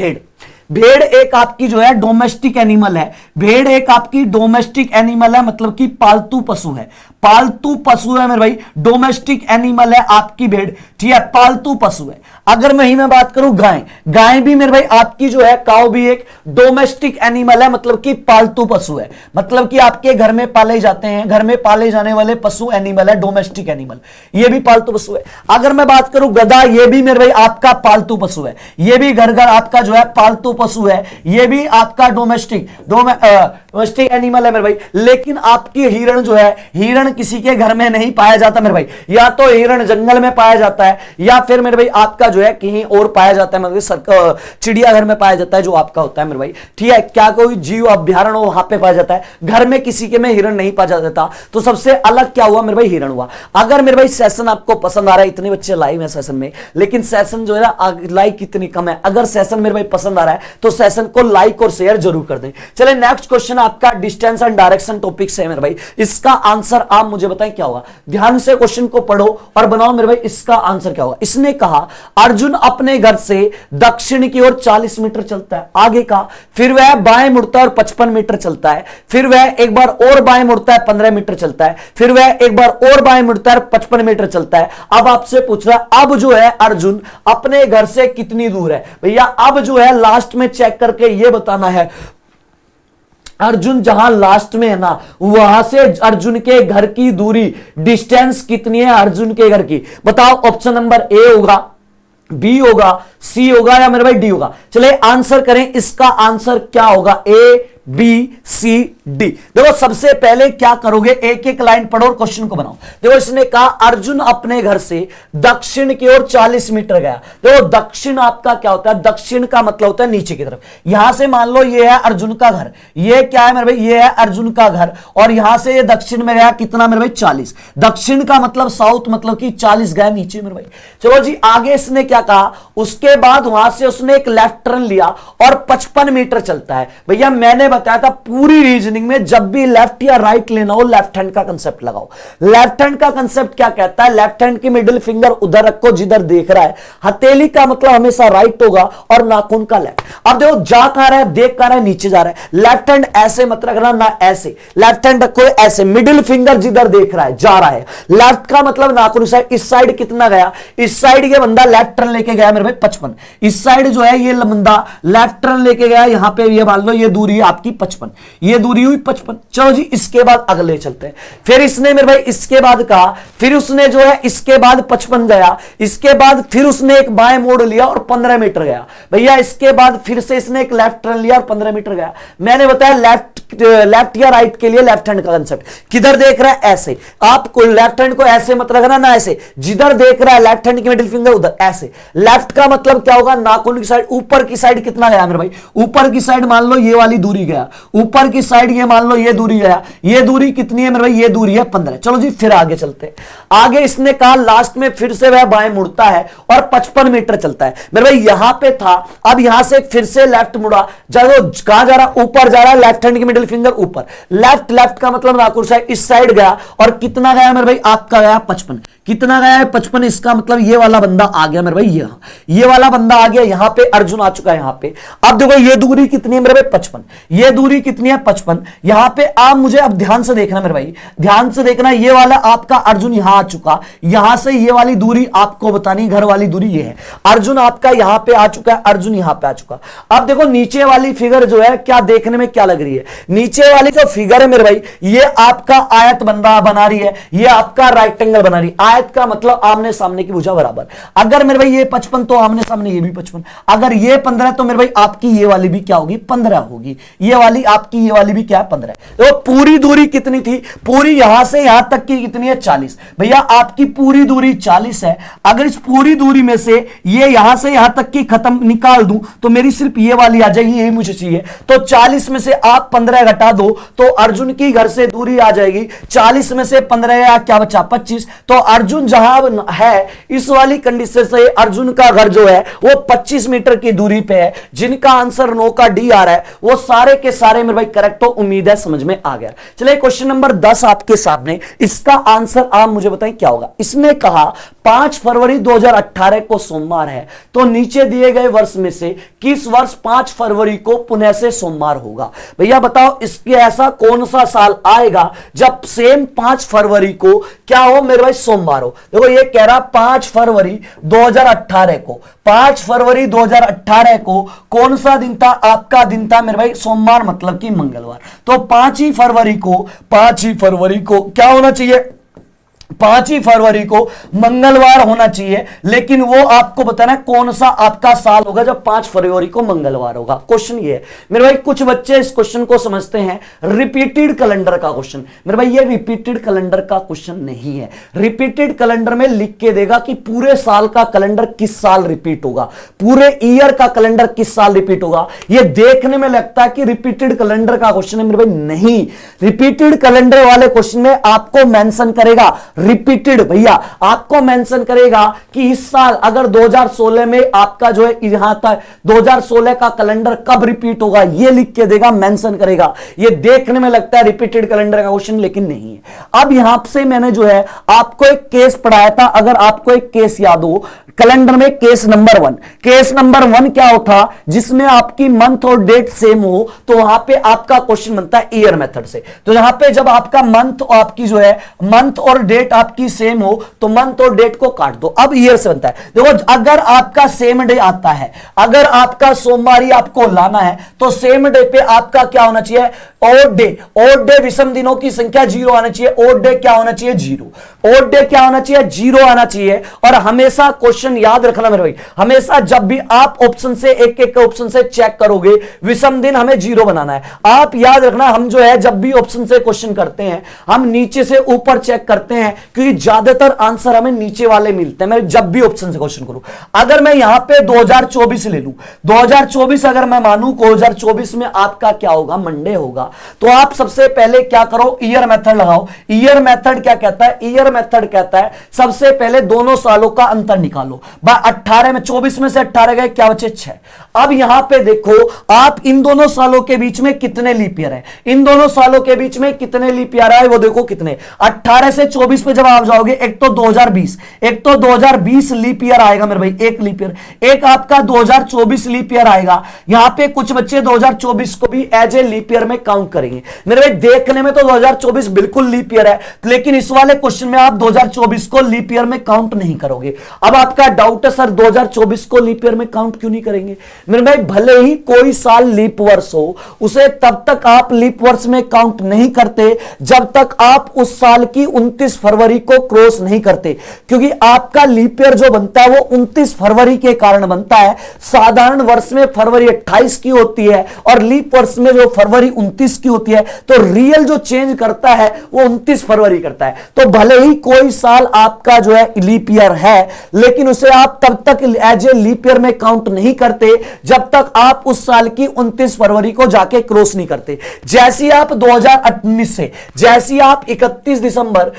भेड़ एक आपकी जो है डोमेस्टिक एनिमल है। भेड़ एक आपकी डोमेस्टिक एनिमल है, मतलब कि पालतू पशु है। पालतू पशु है मेरे भाई, डोमेस्टिक एनिमल है आपकी भेड़, ठीक है, पालतू पशु है। अगर मैं बात करूं गाय, गाय भी मेरे भाई आपकी जो है, काऊ भी एक डोमेस्टिक एनिमल है, मतलब कि पालतू पशु है, मतलब कि आपके घर में पाले जाते हैं, घर में पाले जाने वाले पशु एनिमल है, डोमेस्टिक एनिमल, ये भी पालतू पशु है। अगर मैं बात करूं गधा, ये भी मेरे भाई आपका पालतू पशु है, ये भी घर घर आपका जो है पालतू पशु है, ये भी आपका डोमेस्टिक एनिमल है मेरे भाई। लेकिन आपकी हिरण जो है, हिरण किसी के घर में नहीं पाया जाता मेरे भाई, या तो हिरण जंगल में पाया जाता है, या फिर मेरे भाई आपका जो है कहीं और पाया जाता है, मतलब चिड़ियाघर में पाया जाता है, जो आपका होता है मेरे भाई, ठीक है, क्या कोई जीव अभ्यारण्य वहां पे पाया जाता है, घर में किसी के में हिरण नहीं पाया जाता। तो सबसे अलग क्या हुआ मेरे भाई, हिरण हुआ। अगर मेरे भाई सेशन आपको पसंद आ रहा है, इतने बच्चे लाइव है सेशन में, लेकिन सेशन जो है ना लाइक कितनी कम है, अगर सेशन मेरे भाई पसंद आ रहा है तो सेशन को लाइक और शेयर जरूर कर दें। चले नेक्स्ट क्वेश्चन आपका डिस्टेंस एंड डायरेक्शन टॉपिक से है मेरे भाई, इसका आंसर आप मुझे बताएं क्या होगा। ध्यान से क्वेश्चन को पढ़ो और बनाओ मेरे भाई, इसका आंसर क्या होगा। इसने कहा अर्जुन अपने घर से दक्षिण की ओर 40 मीटर चलता है, आगे का, फिर वह बाएं मुड़ता है और 55 मीटर चलता है, फिर वह एक बार और बाएं मुड़ता है 15 मीटर चलता है, फिर वह एक बार और बाएं मुड़ता है 55 मीटर चलता है। अब आपसे पूछ रहा है अब जो है अर्जुन अपने घर से कितनी दूर है भैया, अब जो है लास्ट में चेक करके यह बताना है, अर्जुन जहां लास्ट में है ना, वहां से अर्जुन के घर की दूरी डिस्टेंस कितनी है अर्जुन के घर की, बताओ। ऑप्शन नंबर ए होगा, बी होगा, सी होगा, या मेरे भाई डी होगा। चले आंसर करें, इसका आंसर क्या होगा, ए बी सी डी। देखो सबसे पहले क्या करोगे, एक एक लाइन पढ़ो और क्वेश्चन को बनाओ। देखो इसने कहा अर्जुन अपने घर से दक्षिण की ओर 40 मीटर गया। देखो दक्षिण आपका क्या होता है, दक्षिण का मतलब होता है नीचे की तरफ। यहां से मान लो ये है अर्जुन का घर, ये क्या है मेरे भाई, ये है अर्जुन का घर, और यहां से ये दक्षिण में गया कितना मेरे भाई, 40। दक्षिण का मतलब साउथ, मतलब कि 40 गया नीचे मेरे भाई। चलो जी आगे इसने क्या कहा, उसके बाद वहां से उसने एक लेफ्ट टर्न लिया और 55 मीटर चलता है। भैया मैंने बताया था पूरी रीजनिंग में जब भी लेफ्ट या राइट लेना हो, लेफ्ट हैंड का कंसेप्ट लगाओ। लेफ्ट हैंड का कंसेप्ट क्या कहता है, लेफ्ट हैंड की मिडिल फिंगर उधर रखो जिधर देख रहा है, हथेली का मतलब हमेशा राइट होगा और नाखून का लेफ्ट। अब देखो जा कहां रहा है, देख कहां रहा है, नीचे जा रहा है। लेफ्ट हैंड ऐसे मत रखना ना ऐसे, लेफ्ट हैंड रखो ऐसे, मिडिल फिंगर जिधर देख रहा है जा रहा है। लेफ्ट का मतलब नाखून साइड, इस साइड कितना गया, इस साइड ये बंदा लेफ्ट टर्न लेके गया मेरे भाई 55, इस साइड जो है ये बंदा लेफ्ट टर्न लेके गया, यहां पे ये मान लो ये दूरी है आपकी 55, ये दूरी हुई 55। चलो जी इसके बाद अगले चलते हैं। फिर इसने मेरे भाई इसके बाद कहा, फिर उसने जो है इसके बाद 55 गया, इसके बाद फिर उसने एक बाएं मोड़ लिया और 15 मीटर गया। भैया इसके बाद फिर से इसने एक लेफ्ट टर्न लिया और 15 मीटर गया। मैंने बताया लेफ्ट या राइट के लिए लेफ्ट हैंड का कंसेप्ट, किधर देख रहा है ऐसे, आपको लेफ्ट हैंड को ऐसे मत रखना ना ऐसे, जिधर देख रहा है लेफ्ट हैंड की मिडिल फिंगर उधर ऐसे। लेफ्ट का मतलब क्या होगा, नाखून की साइड, ऊपर की साइड कितना गया मेरे भाई, ऊपर की साइड मान लो ये वाली दूरी गया, ऊपर की साइड ये मान लो ये दूरी गया, ये दूरी कितनी है मेरे भाई, ये दूरी है 15। चलो जी फिर आगे चलते हैं। आगे इसने कहा लास्ट में फिर से वह बाएं मुड़ता है और 55 मीटर चलता है। मेरे भाई यहां पे था, अब यहां से फिर से लेफ्ट मुड़ा, कहां जा रहा, ऊपर जा रहा है, लेफ्ट हैंड की मिडिल फिंगर ऊपर, लेफ्ट का मतलब नाखून साइड इस साइड गया, और कितना गया मेरे भाई, आपका गया 55। कितना गया है 55, इसका मतलब ये वाला बंदा आ गया मेरे भाई, ये वाला बंदा आ गया, यहां पे अर्जुन आ चुका है यहां पे। अब देखो ये दूरी कितनी है मेरे भाई 55, ये दूरी कितनी है 55। यहां पे आप मुझे अब ध्यान से देखना मेरे भाई, ध्यान से देखना, ये वाला आपका अर्जुन यहां आ चुका, यहां से ये वाली दूरी आपको बतानी, घर वाली दूरी ये है, अर्जुन आपका यहां पे आ चुका है, अर्जुन यहां पे आ चुका। अब देखो नीचे वाली फिगर जो है क्या देखने में क्या लग रही है, नीचे वाली जो फिगर है मेरे भाई ये आपका आयत बना रही है, ये आपका राइट एंगल बना रही है। आयत का मतलब आमने सामने की भुजा बराबर। अगर मेरे भाई ये 55 तो आमने सामने ये भी 55, अगर ये 15 तो मेरे भाई आपकी ये वाली भी क्या होगी 15 होगी, ये वाली आपकी ये वाली भी क्या है 15। तो पूरी दूरी कितनी थी, पूरी यहां से यहां तक की कितनी है 40। भैया आपकी पूरी दूरी 40 है, अगर इस पूरी दूरी में से ये यहां से यहां तक की खत्म निकाल दूं तो मेरी सिर्फ ये वाली आ जाएगी, यही मुझे चाहिए। तो 40 में से आप 15 घटा दो तो अर्जुन की घर से दूरी आ जाएगी, 40 में से 15 या क्या बचा 25। तो अर्जुन जहां है इस वाली कंडीशन से अर्जुन का घर जो है वो 25 मीटर की दूरी पे है। जिनका आंसर 9 का डी आ रहा है वो सारे के सारे मेरे भाई करेक्ट हो, उम्मीद है समझ में आ गया। चलिए क्वेश्चन नंबर 10 आपके सामने, इसका आंसर आप मुझे बताएं क्या होगा। इसने कहा 5 फरवरी 2018 को सोमवार है, तो नीचे दिए गए वर्ष में से किस वर्ष 5 फरवरी को पुनः से सोमवार होगा? भैया बताओ, इसके ऐसा कौन सा साल आएगा जब सेम 5 फरवरी को क्या हो मेरे भाई, सोमवार हो? देखो ये कह रहा 5 फरवरी 2018 को, 5 फरवरी 2018 को कौन सा दिन था? आपका दिन था मेरे भाई सोमवार, मतलब कि मंगलवार। तो 5 ही फरवरी को क्या होना चाहिए? 5 ही फरवरी को मंगलवार होना चाहिए, लेकिन वो आपको बताना है कौन सा आपका साल होगा जब 5 फरवरी को मंगलवार होगा। क्वेश्चन ये है मेरे भाई, कुछ बच्चे इस क्वेश्चन को समझते हैं रिपीटेड कैलेंडर का क्वेश्चन। मेरे भाई ये रिपीटेड कैलेंडर का क्वेश्चन नहीं है। रिपीटेड कैलेंडर में लिख के देगा कि पूरे साल का कैलेंडर किस साल रिपीट होगा, पूरे ईयर का कैलेंडर किस साल रिपीट होगा। ये देखने में लगता है कि रिपीटेड कैलेंडर का क्वेश्चन है, मेरे भाई नहीं। रिपीटेड कैलेंडर वाले क्वेश्चन में आपको मेंशन करेगा रिपीटेड, भैया आपको मेंशन करेगा कि इस साल अगर 2016 में आपका जो है यहां तक 2016 का कैलेंडर कब रिपीट होगा, ये लिख के देगा, मेंशन करेगा। ये देखने में लगता है रिपीटेड कैलेंडर का क्वेश्चन, लेकिन नहीं है। अब यहां से मैंने जो है आपको एक केस पढ़ाया था, अगर आपको एक केस याद हो कैलेंडर में, केस नंबर 1 क्या होता, जिसमें आपकी मंथ और डेट सेम हो, तो वहां पे आपका क्वेश्चन बनता है ईयर मेथड से। तो यहां पे जब आपका मंथ और आपकी जो है मंथ और डेट आपकी सेम हो, तो मंथ और डेट को काट दो, अब ईयर से बनता है। देखो अगर आपका सेम डे आता है, अगर आपका सोमवार ही आपको लाना है, तो सेम डे पे आपका क्या होना चाहिए? ओड डे विषम दिनों की संख्या 0 आना चाहिए। ओड डे क्या होना चाहिए? 0। ओड डे क्या होना चाहिए? 0 आना चाहिए। और हमेशा क्वेश्चन याद रखना मेरे भाई, हमेशा जब भी आप ऑप्शन से एक ऑप्शन से चेक करोगे, विषम दिन हमें 0 बनाना है। आप याद रखना, हम जो है जब भी ऑप्शन से क्वेश्चन करते हैं, हम नीचे से ऊपर चेक करते हैं, क्योंकि ज्यादातर आंसर हमें नीचे वाले मिलते हैं। मैं जब भी ऑप्शन से क्वेश्चन करूं, अगर मैं यहां पे 2024 ले लूं, 2024 अगर मैं मानूं 2024 में आपका क्या होगा? मंडे होगा। तो आप सबसे पहले क्या करो? ईयर मेथड लगाओ। ईयर मेथड क्या कहता है? ईयर मेथड कहता है सबसे पहले दोनों सालों का अंतर निकालो। 18 में 24 में से 18 गए, क्या बचे? 6। अब यहां पे देखो आप इन दोनों सालों के बीच में कितने लीप ईयर है, इन दोनों सालों के बीच में कितने लीप ईयर है वो देखो कितने। 18 से 24 पे जब आप जाओगे, एक तो 2020 लीप ईयर आएगा मेरे भाई, एक लीप ईयर, एक आपका 2024 लीप ईयर आएगा। यहां पे कुछ बच्चे 2024 को भी एज ए लीप ईयर में काउंट करेंगे। मेरे भाई देखने में तो 2024 बिल्कुल लीप ईयर है, लेकिन इस वाले क्वेश्चन में आप 2024 को लीप ईयर में काउंट नहीं करोगे। अब आपका डाउट है सर 2024 को लीप ईयर में काउंट क्यों नहीं करेंगे? मेरे भाई भले ही कोई साल लीप वर्ष हो, उसे तब तक आप लीप वर्ष में काउंट नहीं करते जब तक आप उस साल की 29 फरवरी को क्रॉस नहीं करते, क्योंकि आपका लीप ईयर जो बनता है वो 29 फरवरी के कारण बनता है। साधारण वर्ष में फरवरी 28 की होती है और लीप वर्ष में जो फरवरी 29 की होती है, तो रियल जो चेंज करता है वो 29 फरवरी करता है। तो भले ही कोई साल आपका जो है लीप ईयर है, लेकिन उसे आप तब तक एज ए लीप ईयर में काउंट नहीं करते जब तक आप उस साल की 29 फरवरी को जाके क्रॉस नहीं करते। जैसे आप 2019 से, जैसे आप 31 दिसंबर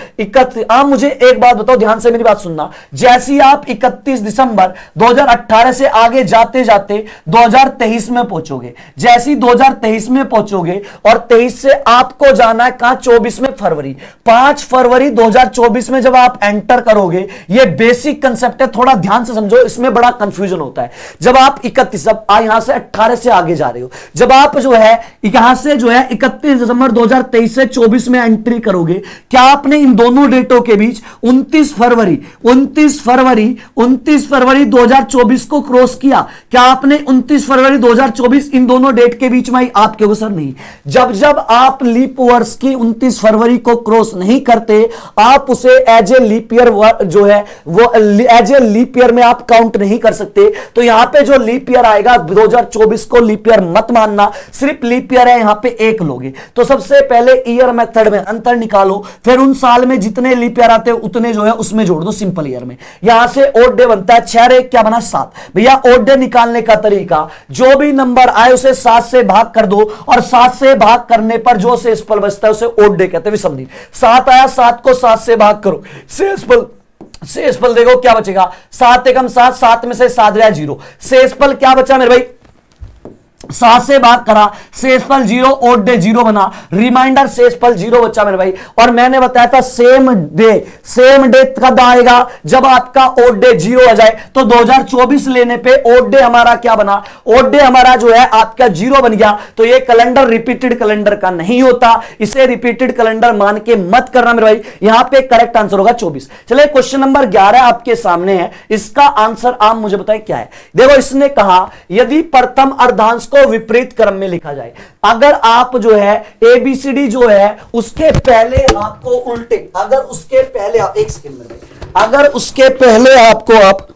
आप मुझे एक बात बताओ, ध्यान से मेरी बात सुनना, जैसे आप 31 दिसंबर 2018 से आगे जाते जाते 2023 में पहुंचोगे, जैसे 2023 में पहुंचोगे और 23 से आपको जाना है कहां? 24 में फरवरी। 5 फरवरी 2024 में जब आप एंटर करोगे, ये बेसिक कंसेप्ट है, थोड़ा ध्यान से समझो, इसमें बड़ा कंफ्यूजन होता है। जब आप 31 यहां से 18 से आगे जा रहे हो, जब आप जो है यहां से जो है 31 दिसंबर 2023 से 24 में एंट्री करोगे, क्या आपने इन दोनों डेटों के बीच 29 फरवरी 2024 को क्रॉस किया? क्या आपने 29 फरवरी 2024 इन दोनों डेट के बीच में? आपके को सर नहीं। जब आप लीप वर्ष की 29 फरवरी को क्रॉस नहीं करते, आप उसे एज ए लीप ईयर जो है वो एज ए लीप ईयर में आप काउंट नहीं कर सकते। तो यहां पे जो लीप ईयर आएगा 2024 को लीप ईयर मत मानना, सिर्फ लीप ईयर है, यहां पे एक लोगे। तो सबसे पहले ईयर मेथड में अंतर निकालो, फिर उन साल में जितने लीप ईयर आते हैं उतने जो है उसमें जोड़ दो सिंपल ईयर में। यहां से ओड डे बनता है 6 रे क्या बना 7। भैया ओड डे निकालने का तरीका, जो भी नंबर आए उसे 7 से भाग कर दो, और 7 से भाग करने पर जो शेषफल बचता है उसे ओड डे कहते हैं, विषम दिन। 7 आया, 7 को 7 से भाग करो, शेषफल देखो क्या बचेगा, 7 एकम 7, 7 में से 7 गया 0। शेषफल क्या बचा मेरे भाई? 7 से भाग करा, शेषफल 0, ओड डे 0 बना, रिमाइंडर शेषफल 0 बचा मेरे भाई। और मैंने बताया था सेम डे कब आएगा, जब आपका ओड डे 0 आ जाए। तो 2024 लेने पे ओड डे हमारा क्या बना, ओड डे हमारा जो है आपका 0 बन गया। तो ये कैलेंडर रिपीटेड कैलेंडर का नहीं होता, इसे रिपीटेड कैलेंडर मान के मत करना मेरे भाई। यहां पे करेक्ट आंसर होगा 24। चलिए क्वेश्चन नंबर 11 आपके सामने है, इसका आंसर आप मुझे बताएं क्या है। देखो इसने कहा यदि प्रथम अर्धांश को विपरीत क्रम में लिखा जाए, अगर आप जो है एबीसीडी जो है उसके पहले आपको उल्टे, अगर उसके पहले आप एक सेकंड में, अगर उसके पहले आपको आप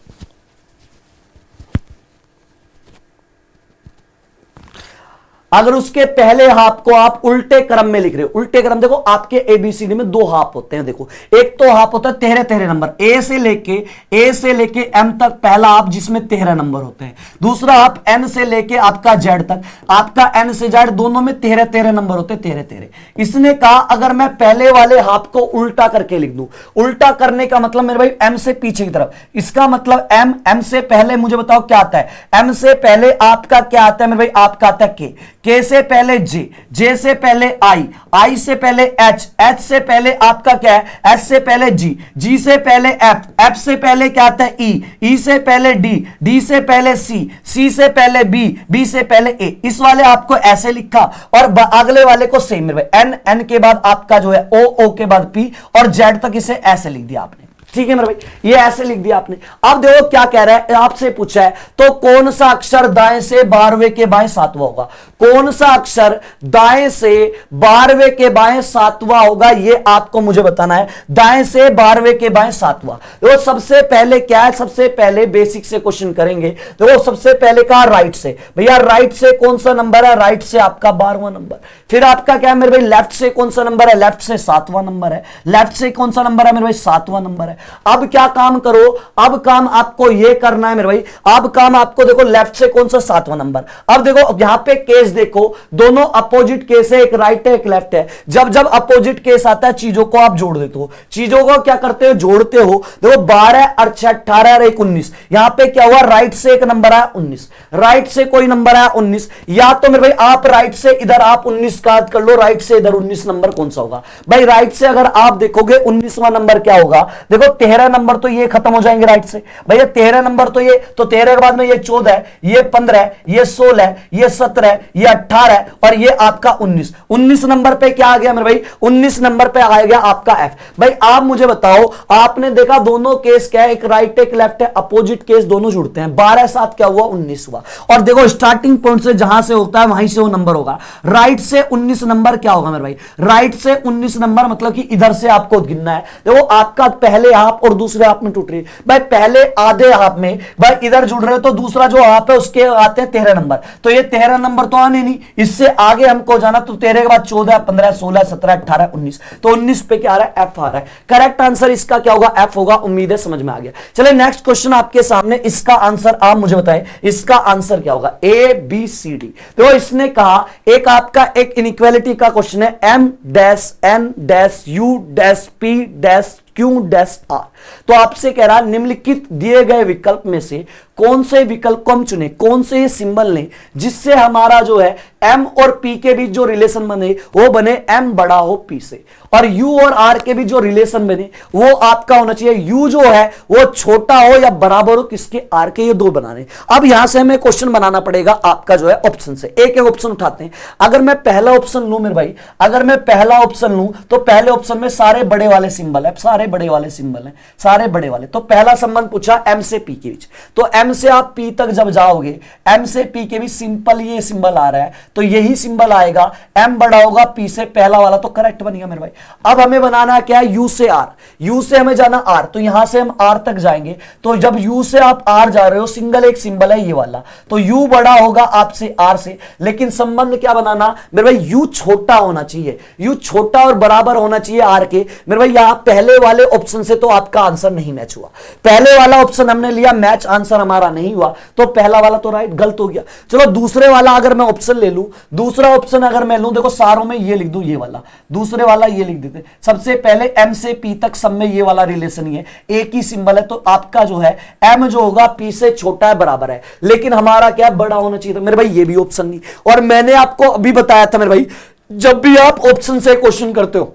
अगर उसके पहले हाफ को आप उल्टे क्रम में लिख रहे हो, उल्टे क्रम देखो आपके एबीसीडी में 2 हाफ होते हैं। देखो एक तो हाफ होता है 13 नंबर, ए से लेके एम तक पहला हाफ जिसमें 13 नंबर होते हैं। दूसरा हाफ एन से लेके आपका जेड तक, आपका एन से जेड दोनों में 13 नंबर होते हैं, 13। इसने कहा अगर मैं पहले वाले हाफ को उल्टा करके लिख दूं, उल्टा करने का मतलब मेरे भाई एम से पीछे की तरफ, इसका मतलब एम से पहले मुझे बताओ क्या आता है, एम से पहले आपका क्या आता है मेरे भाई, आपका आता है के से पहले जे से पहले आई से पहले एच से पहले आपका क्या है, एच से पहले जी से पहले एफ से पहले क्या आता है ई से पहले डी से पहले सी से पहले बी से पहले ए। इस वाले आपको ऐसे लिखा और अगले वाले को सेम मेरे भाई, एन के बाद आपका जो है ओ के बाद पी और जेड तक इसे ऐसे लिख दिया आपने। ठीक है मेरे भाई, ये ऐसे लिख दिया आपने। अब देखो क्या कह रहा है, आपसे पूछा है तो कौन सा अक्षर दाएं से 12वें के बाएं 7वां होगा, कौन सा अक्षर दाएं से 12वें के बाएं 7वां होगा, ये आपको मुझे बताना है। दाएं से 12वें के बाएं 7वां, देखो सबसे पहले क्या है, सबसे पहले बेसिक से क्वेश्चन करेंगे। देखो सबसे पहले कहा राइट से, भैया राइट से कौन सा नंबर है, राइट से आपका 12वां नंबर। फिर आपका क्या है मेरे भाई, लेफ्ट से कौन सा नंबर है, लेफ्ट से 7वां नंबर है। लेफ्ट से कौन सा नंबर है मेरे भाई, 7वां नंबर है। अब क्या काम करो, अब काम आपको ये करना है मेरे भाई, अब काम आपको देखो लेफ्ट से कौन सा 7वां नंबर। अब देखो यहां पे केस देखो, दोनों अपोजिट केस है, एक राइट है एक लेफ्ट है। जब जब अपोजिट केस आता है चीजों को आप जोड़ देते हो, चीजों को क्या करते हो, जोड़ते हो। देखो 12 और 6 18 और 1 19, यहां पे क्या हुआ, राइट से एक नंबर आया 19, राइट से कोई नंबर आया 19, या तो मेरे भाई आप राइट से इधर आप 19 का याद कर लो, राइट से इधर 19 नंबर कौन सा होगा भाई, राइट से अगर आप देखोगे 19वां नंबर क्या होगा, देखो 13 नंबर तो ये खत्म हो जाएंगे राइट से, भैया 13 नंबर तो ये, तो 13 के बाद में ये 14 है, ये 15 है, ये 16 है, ये 17 है, ये 18 है और ये आपका 19। 19 नंबर पे क्या आ गया मेरे भाई, 19 नंबर पे आ गया आपका एफ। भाई आप मुझे बताओ, आपने देखा दोनों केस क्या है, एक राइट एक लेफ्ट है, अपोजिट केस दोनों जुड़ते हैं। 12 7 क्या हुआ, 19 हुआ। और देखो स्टार्टिंग पॉइंट से जहां से होता है वहीं से वो नंबर होगा। राइट से 19 नंबर क्या होगा मेरे भाई, राइट से 19 नंबर मतलब कि इधर से आपको गिनना है। देखो आपका पहले हाफ और दूसरे हाफ में टूट रही है भाई, पहले आधे हाफ में भाई इधर जुड़ रहे हो तो दूसरा जो हाफ है उसके आते हैं 13 नंबर, तो ये 13 नंबर तो आने नहीं, इससे आगे हमको जाना, तो 13 के बाद 14 15 16 17 18 19, तो 19 पे क्या आ रहा है, एफ आ रहा है। करेक्ट आंसर इसका क्या होगा, एफ होगा। उम्मीद है समझ में आ गया। चलिए नेक्स्ट क्वेश्चन आपके सामने, इसका आंसर आप मुझे बताएं, इसका आंसर क्या होगा, ए बी सी डी। तो इसने कहा एक आपका एक इनइक्वालिटी का क्वेश्चन है, M dash N dash U dash P dash Q dash R. तो आपसे कह रहा निम्नलिखित दिए गए विकल्प में से कौन से विकल्प को हम चुने, कौन से सिंबल लें जिससे हमारा जो है एम और पी के बीच जो रिलेशन बने वो बने एम बड़ा हो पी से, और यू और आर के बीच जो रिलेशन बने वो आपका होना चाहिए यू जो है वो छोटा हो या बराबर हो किसके, आर के। ये 2 बनाने। अब यहां से हमें क्वेश्चन बनाना पड़ेगा आपका जो है ऑप्शन से, एक एक ऑप्शन उठाते हैं। अगर मैं पहला ऑप्शन लूं मेरे भाई, अगर मैं पहला ऑप्शन लूं तो पहले ऑप्शन में सारे बड़े वाले सिंबल है, सारे बड़े वाले सिंबल हैं, सारे बड़े वाले। तो पहला संबंध पूछा एम से पी के बीच, तो एम से आप पी तक जब जाओगे, एम से पी के बीच सिंपल ये सिंबल आ रहा है, तो यही सिंबल आएगा, एम बड़ा होगा पी से, पहला वाला तो करेक्ट बनेगा मेरे भाई। अब हमें बनाना क्या है, यू से आर, यू से हमें जाना आर, तो यहां से हम आर तक जाएंगे। तो जब यू से आप आर जा रहे हो, सिंगल एक सिंबल है ये वाला, तो यू बड़ा होगा आपसे आर से, लेकिन संबंध क्या बनाना मेरे भाई, यू छोटा होना चाहिए, यू छोटा और बराबर होना चाहिए आर के। मेरे भाई यहां पहले वाले ऑप्शन से तो आपका आंसर नहीं मैच हुआ, पहले वाला ऑप्शन हमने लिया मैच, आंसर हमारा हमारा नहीं हुआ तो पहला वाला तो राइट गलत हो गया। चलो दूसरे वाला अगर मैं ऑप्शन ले लूं, दूसरा ऑप्शन अगर मैं लूं, देखो सारों में ये लिख दूं, ये वाला दूसरे वाला ये लिख देते। सबसे पहले एम से पी तक सब में ये वाला रिलेशन ही है, एक ही सिंबल है, तो आपका जो है एम जो होगा पी से छोटा है बराबर है, लेकिन हमारा क्या बड़ा होना चाहिए था मेरे भाई, ये भी ऑप्शन नहीं। और मैंने आपको अभी बताया था मेरे भाई, जब भी आप ऑप्शन से क्वेश्चन करते हो,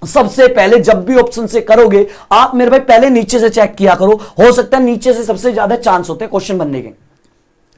सबसे पहले जब भी ऑप्शन से करोगे आप मेरे भाई पहले नीचे से चेक किया करो, हो सकता है नीचे से सबसे ज्यादा चांस होते हैं क्वेश्चन बनने के।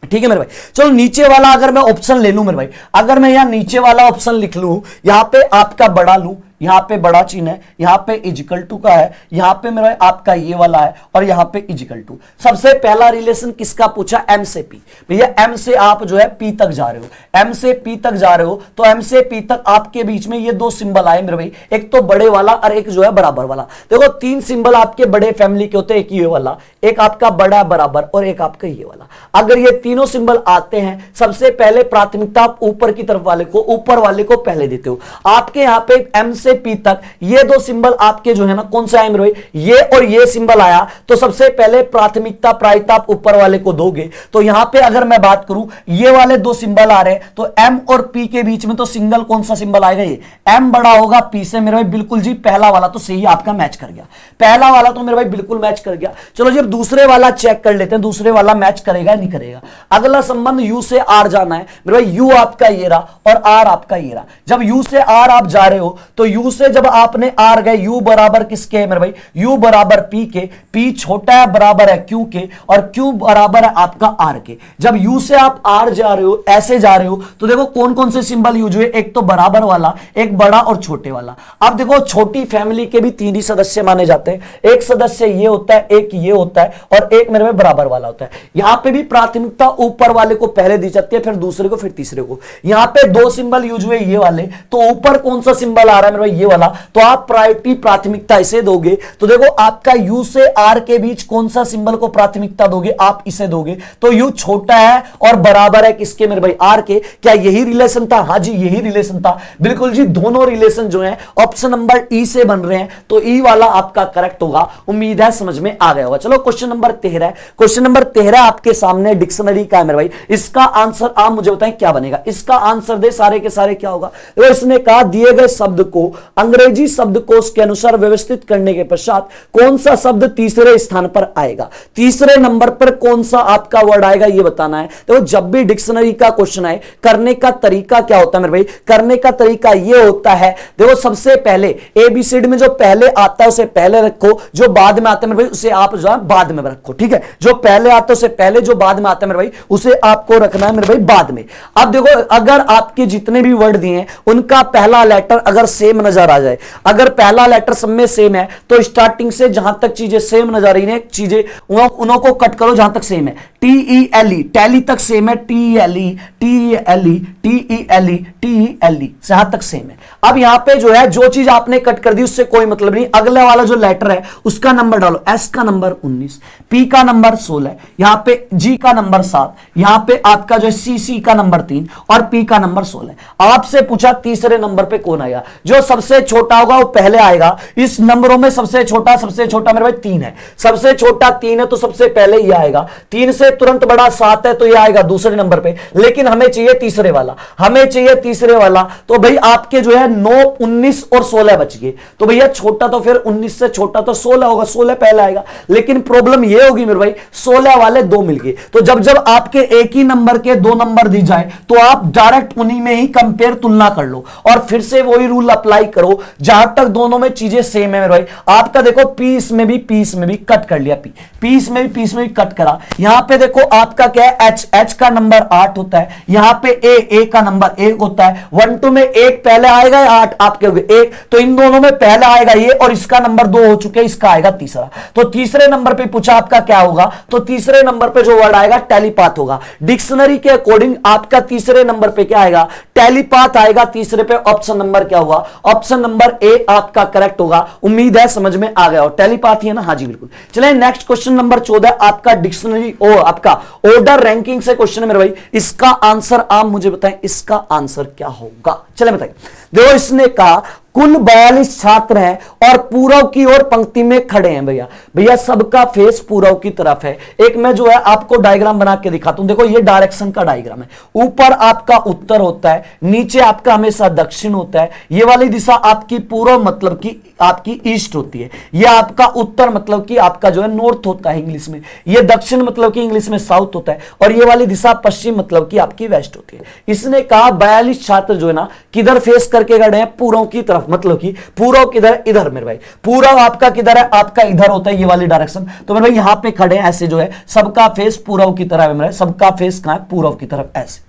ठीक है मेरे भाई, चलो नीचे वाला अगर मैं ऑप्शन ले लूं मेरे भाई, अगर मैं यहां नीचे वाला ऑप्शन लिख लूं, यहां पे आपका बड़ा लूं, यहां पे बड़ा चिन्ह है, यहां पे इजिकल टू का है, यहां पे मेरा आपका ये वाला है और यहां पे इजिकल टू। सबसे पहला रिलेशन किसका पूछा, एम से पी। भैया एम से आप जो है पी तक जा रहे हो, एम से पी तक जा रहे हो, तो एम से पी तक आपके बीच में ये दो सिंबल आए मेरे भाई, एक तो बड़े वाला और एक जो है बराबर वाला। देखो तीन सिंबल आपके बड़े फैमिली के होते हैं, एक ये वाला, एक आपका बड़ा बराबर और एक आपका ये वाला। अगर ये तीनों सिंबल आते हैं, सबसे पहले प्राथमिकता आप ऊपर की तरफ वाले को, ऊपर वाले को पहले देते हो। आपके यहां पे एम से पी तक ये दो सिंबल आपके जो है ना, कौन सा है मेरे भाई, ये और ये सिंबल आया, तो सबसे पहले प्राथमिकता प्रायिकता आप ऊपर वाले को दोगे। तो यहां पे अगर मैं बात करूं, ये वाले दो सिंबल आ रहे हैं, तो एम और पी के बीच में तो सिंगल कौन सा सिंबल आएगा, ये एम बड़ा होगा पी से मेरे भाई, बिल्कुल जी पहला वाला तो सही आपका मैच कर गया, पहला वाला तो मेरे भाई बिल्कुल मैच कर गया। चलो जी अब दूसरे वाला चेक कर लेते हैं, दूसरे वाला मैच करेगा नहीं करेगा। अगला संबंध यू से आर जाना है मेरे भाई, यू आपका ये रहा और आर आपका ये रहा। जब यू से आर आप जा रहे हो, तो यू से जब आपने आर गए, यू बराबर किसके है मेरे भाई, यू बराबर पी के, पी छोटा है बराबर है क्यू के, और क्यू बराबर है आपका आर के। जब यू से आप आर जा रहे हो, ऐसे जा रहे हो, तो देखो कौन कौन से सिंबल यूज हुए, एक तो बराबर वाला, एक बड़ा और छोटे वाला। अब देखो छोटी फैमिली के भी तीन ही सदस्य माने जाते हैं, एक सदस्य ये होता है, एक ये होता है और एक मेरे में बराबर वाला होता है। यहां पे भी प्राथमिकता ऊपर वाले को पहले दी जाती है, फिर दूसरे को, फिर तीसरे को। यहां पे दो सिंबल यूज हुए ये वाले, तो ऊपर कौन सा सिंबल आ रहा है मेरे भाई, ये वाला, तो आप प्रायोरिटी प्राथमिकता इसे दोगे। तो देखो आपका यू से आर के बीच कौन सा सिंबल को प्राथमिकता दोगे, आप इसे दोगे। तो यू छोटा है और बराबर है किसके मेरे भाई, आर के। क्या यही रिलेशन था, हाँ जी यही रिलेशन था, बिल्कुल जी। दोनों रिलेशन जो है ऑप्शन नंबर ई से बन रहे हैं, तो ई वाला आपका करेक्ट होगा। उम्मीद है समझ में आ गया होगा। चलो क्वेश्चन नंबर 13, क्वेश्चन नंबर 13 आपके सामने डिक्शनरी का है मेरे भाई। इसका आंसर आप मुझे बताएं क्या बनेगा, इसका आंसर दे सारे के सारे क्या होगा। तो इसने कहा दिए गए शब्द को अंग्रेजी शब्दकोश के अनुसार व्यवस्थित करने के पश्चात कौन सा शब्द तीसरे स्थान पर आएगा, तीसरे नंबर पर कौन सा आपका वर्ड आएगा ये बताना है। देखो जब भी डिक्शनरी का क्वेश्चन आए, करने का तरीका क्या होता है मेरे भाई, करने का तरीका ये होता है, देखो सबसे पहले एबीसीडी में जो पहले आता है उसे पहले रखो, जो बाद में आता है मेरे भाई उसे आप जो है बाद में रखो। ठीक है, जो पहले आता है उसे पहले, जो बाद में आता है मेरे भाई उसे आपको रखना है मेरे भाई बाद में। अब देखो अगर आपके जितने भी वर्ड दिए हैं उनका पहला लेटर अगर सेम नजर आ जाए, अगर पहला लेटर सब में सेम है, तो स्टार्टिंग से जहां तक चीजें सेम नजर आ रही है, चीजें उन्हों को कट करो जहां तक सेम है। टीईएलई टैली तक सेम है, टीईएलई टीईएलई टीईएलई टीईएलई जहां तक सेम है। अब यहां पे जो है जो चीज आपने कट कर दी उससे कोई मतलब नहीं। अगले वाला जो लेटर है उसका नंबर डालो, एस का नंबर 19, पी का नंबर 16, यहां पे जी का नंबर 7, यहां पे आपका जो है सी का नंबर 3 और पी का नंबर 16। आपसे पूछा तीसरे नंबर पे कौन आएगा, जो सबसे छोटा होगा वो पहले आएगा। इस नंबरों में सबसे छोटा मेरे भाई 3 है, सबसे छोटा 3 है तो सबसे पहले ये आएगा। 3 से तुरंत बड़ा 7 है तो ये आएगा दूसरे नंबर पे, लेकिन हमें चाहिए तीसरे वाला, हमें चाहिए तीसरे वाला। तो भाई आपके जो है 9, 19 और 16 बच गए। तो भैया छोटा तो फिर 19 से छोटा तो 16 होगा, 16 पहले आएगा। लेकिन प्रॉब्लम ये होगी मेरे भाई 16 वाले 2 मिल गए, तो जब जब आपके एक ही नंबर के 2 नंबर दी जाए तो आप डायरेक्ट उन्हीं में ही कंपेयर तुलना कर लो और फिर से वही रूल अप्लाई करो जहां तक दोनों में चीजें सेम है मेरे भाई। आपका देखो पी इसमें भी कट कर लिया, पी इसमें भी कट करा। यहां पे देखो आपका क्या है, एच का नंबर 8 होता है, यहां पे ए का नंबर 1 होता है। 1 2 में 1 पहले आएगा या 8 आपके हो गए 1, तो इन दोनों में पहले आएगा ये और इसका नंबर 2 हो चुके, इसका आएगा तीसरा। तो तीसरे नंबर पे पूछा आपका क्या होगा, तो तीसरे नंबर पे जो वर्ड आएगा टेलीपाथ होगा। डिक्शनरी के अकॉर्डिंग आपका तीसरे नंबर पे क्या आएगा, टेलीपाथ आएगा। तीसरे पे ऑप्शन नंबर क्या होगा, ऑप्शन नंबर ए आपका करेक्ट होगा। उम्मीद है समझ में आ गया हो, टेलीपाथ ही है ना, हाँ जी बिल्कुल। चलिए नेक्स्ट क्वेश्चन नंबर 14 आपका डिक्शनरी आपका ऑर्डर रैंकिंग से क्वेश्चन है मेरे भाई। इसका आंसर आप मुझे बताएं, इसका आंसर क्या होगा, चले बताइए। देखो इसने कहा कुल 42 छात्र हैं और पूरब की ओर पंक्ति में खड़े हैं। भैया भैया सबका फेस पूरब की तरफ है। एक मैं जो है आपको डायग्राम बना के दिखाता हूं। देखो ये डायरेक्शन का डायग्राम है। ऊपर आपका उत्तर होता है, नीचे आपका हमेशा दक्षिण होता है। ये वाली दिशा आपकी पूर्व मतलब कि आपकी ईस्ट होती है। ये आपका उत्तर मतलब कि आपका जो है नॉर्थ होता है इंग्लिश में। ये दक्षिण मतलब कि इंग्लिश में साउथ होता है। और ये वाली दिशा पश्चिम मतलब कि आपकी वेस्ट होती है। इसने कहा 42 छात्र जो है ना किधर फेस करके खड़े हैं, पूर्व की तरफ, मतलब कि पूर्व किधर, इधर मेरे भाई। पूर्व आपका किधर है, आपका इधर होता है ये वाली डायरेक्शन। तो मेरे भाई यहां पे खड़े हैं ऐसे जो है, सबका फेस पूर्व की तरफ है मेरे भाई, सबका फेस कहां है, पूर्व की तरफ ऐसे।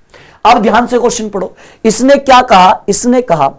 अब ध्यान से क्वेश्चन पढ़ो। इसने क्या कहा, इसने कहा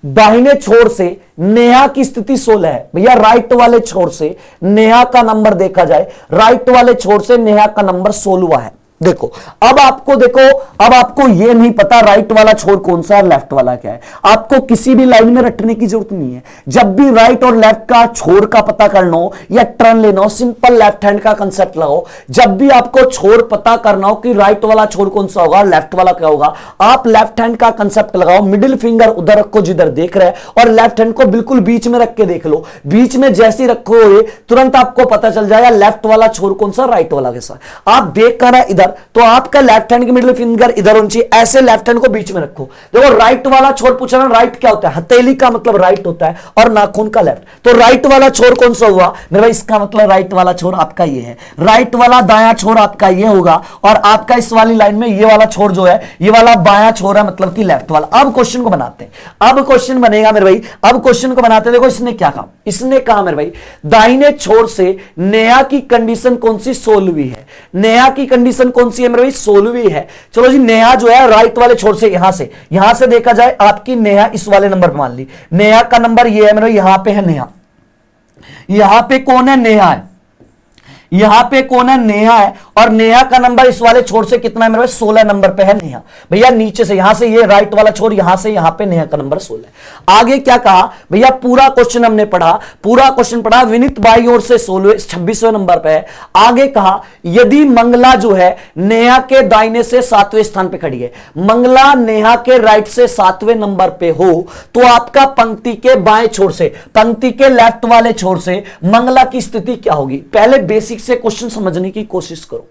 दाहिने छोर से नेहा की स्थिति 16 है। भैया राइट वाले छोर से नेहा का नंबर देखा जाए, राइट वाले छोर से नेहा का नंबर 16 है। देखो अब आपको ये नहीं पता राइट वाला छोर कौन सा है, लेफ्ट वाला क्या है। आपको किसी भी लाइन में रटने की जरूरत नहीं है। जब भी राइट और लेफ्ट का छोर का पता करना हो या टर्न लेना हो, सिंपल लेफ्ट हैंड का कंसेप्ट लगाओ। जब भी आपको छोर पता करना हो कि राइट वाला छोर कौन सा होगा, लेफ्ट वाला क्या होगा, आप लेफ्ट हैंड का कंसेप्ट लगाओ। मिडिल फिंगर उधर रखो जिधर देख रहे हैं और लेफ्ट हैंड को बिल्कुल बीच में रख के देख लो। बीच में जैसे रखोगे तुरंत आपको पता चल जाएगा लेफ्ट वाला छोर कौन सा, राइट वाला कैसा। आप देख कर है इधर, तो आपका लेफ्ट हैंड की मिडिल फिंगर इधर होनी चाहिए, ऐसे लेफ्ट हैंड को बीच में रखो। देखो राइट वाला छोर पूछ रहा है, राइट क्या होता है, हथेली का मतलब राइट होता है और नाखून का लेफ्ट। तो राइट वाला छोर कौन सा हुआ मेरे भाई, इसका मतलब राइट वाला छोर आपका ये है। राइट वाला दायां छोर आपका ये होगा और आपका इस वाली लाइन में ये वाला छोर जो है, ये वाला बायां छोर है मतलब कि लेफ्ट वाला। अब क्वेश्चन को बनाते हैं। अब क्वेश्चन बनेगा मेरे भाई, अब क्वेश्चन को बनाते हैं। देखो इसने क्या कहा, इसने कहा मेरे भाई दाहिने छोर से नेहा की कंडीशन कौन सी, 16वीं है। नेहा की कंडीशन कौन सी है मेरे भाई, 16वीं है। चलो जी नेहा जो है राइट वाले छोर से यहां से देखा जाए, आपकी नेहा इस वाले नंबर पे मान ली। नेहा का नंबर ये है मेरे भाई, यहां पे है नेहा। यहां पे कौन है, नेहा है। यहां पे कौन है, नेहा है। और नेहा का नंबर इस वाले छोर से कितना है मेरे भाई, 16 नंबर पे है नेहा। भैया नीचे से यहां से ये राइट वाला छोर, यहां से यहां पे नेहा का नंबर 16 है। आगे क्या कहा भैया, पूरा क्वेश्चन हमने पढ़ा, पूरा क्वेश्चन पढ़ा। विनीत बाई ओर से 26वें नंबर पे है। आगे कहा यदि मंगला जो है नेहा के दाहिने से 7वें स्थान पे खड़ी है, मंगला नेहा के राइट से 7वें नंबर पे हो, तो आपका पंक्ति के बाएं छोर से, पंक्ति के लेफ्ट वाले छोर से मंगला की स्थिति क्या होगी। पहले बेसिक से क्वेश्चन समझने की कोशिश करो।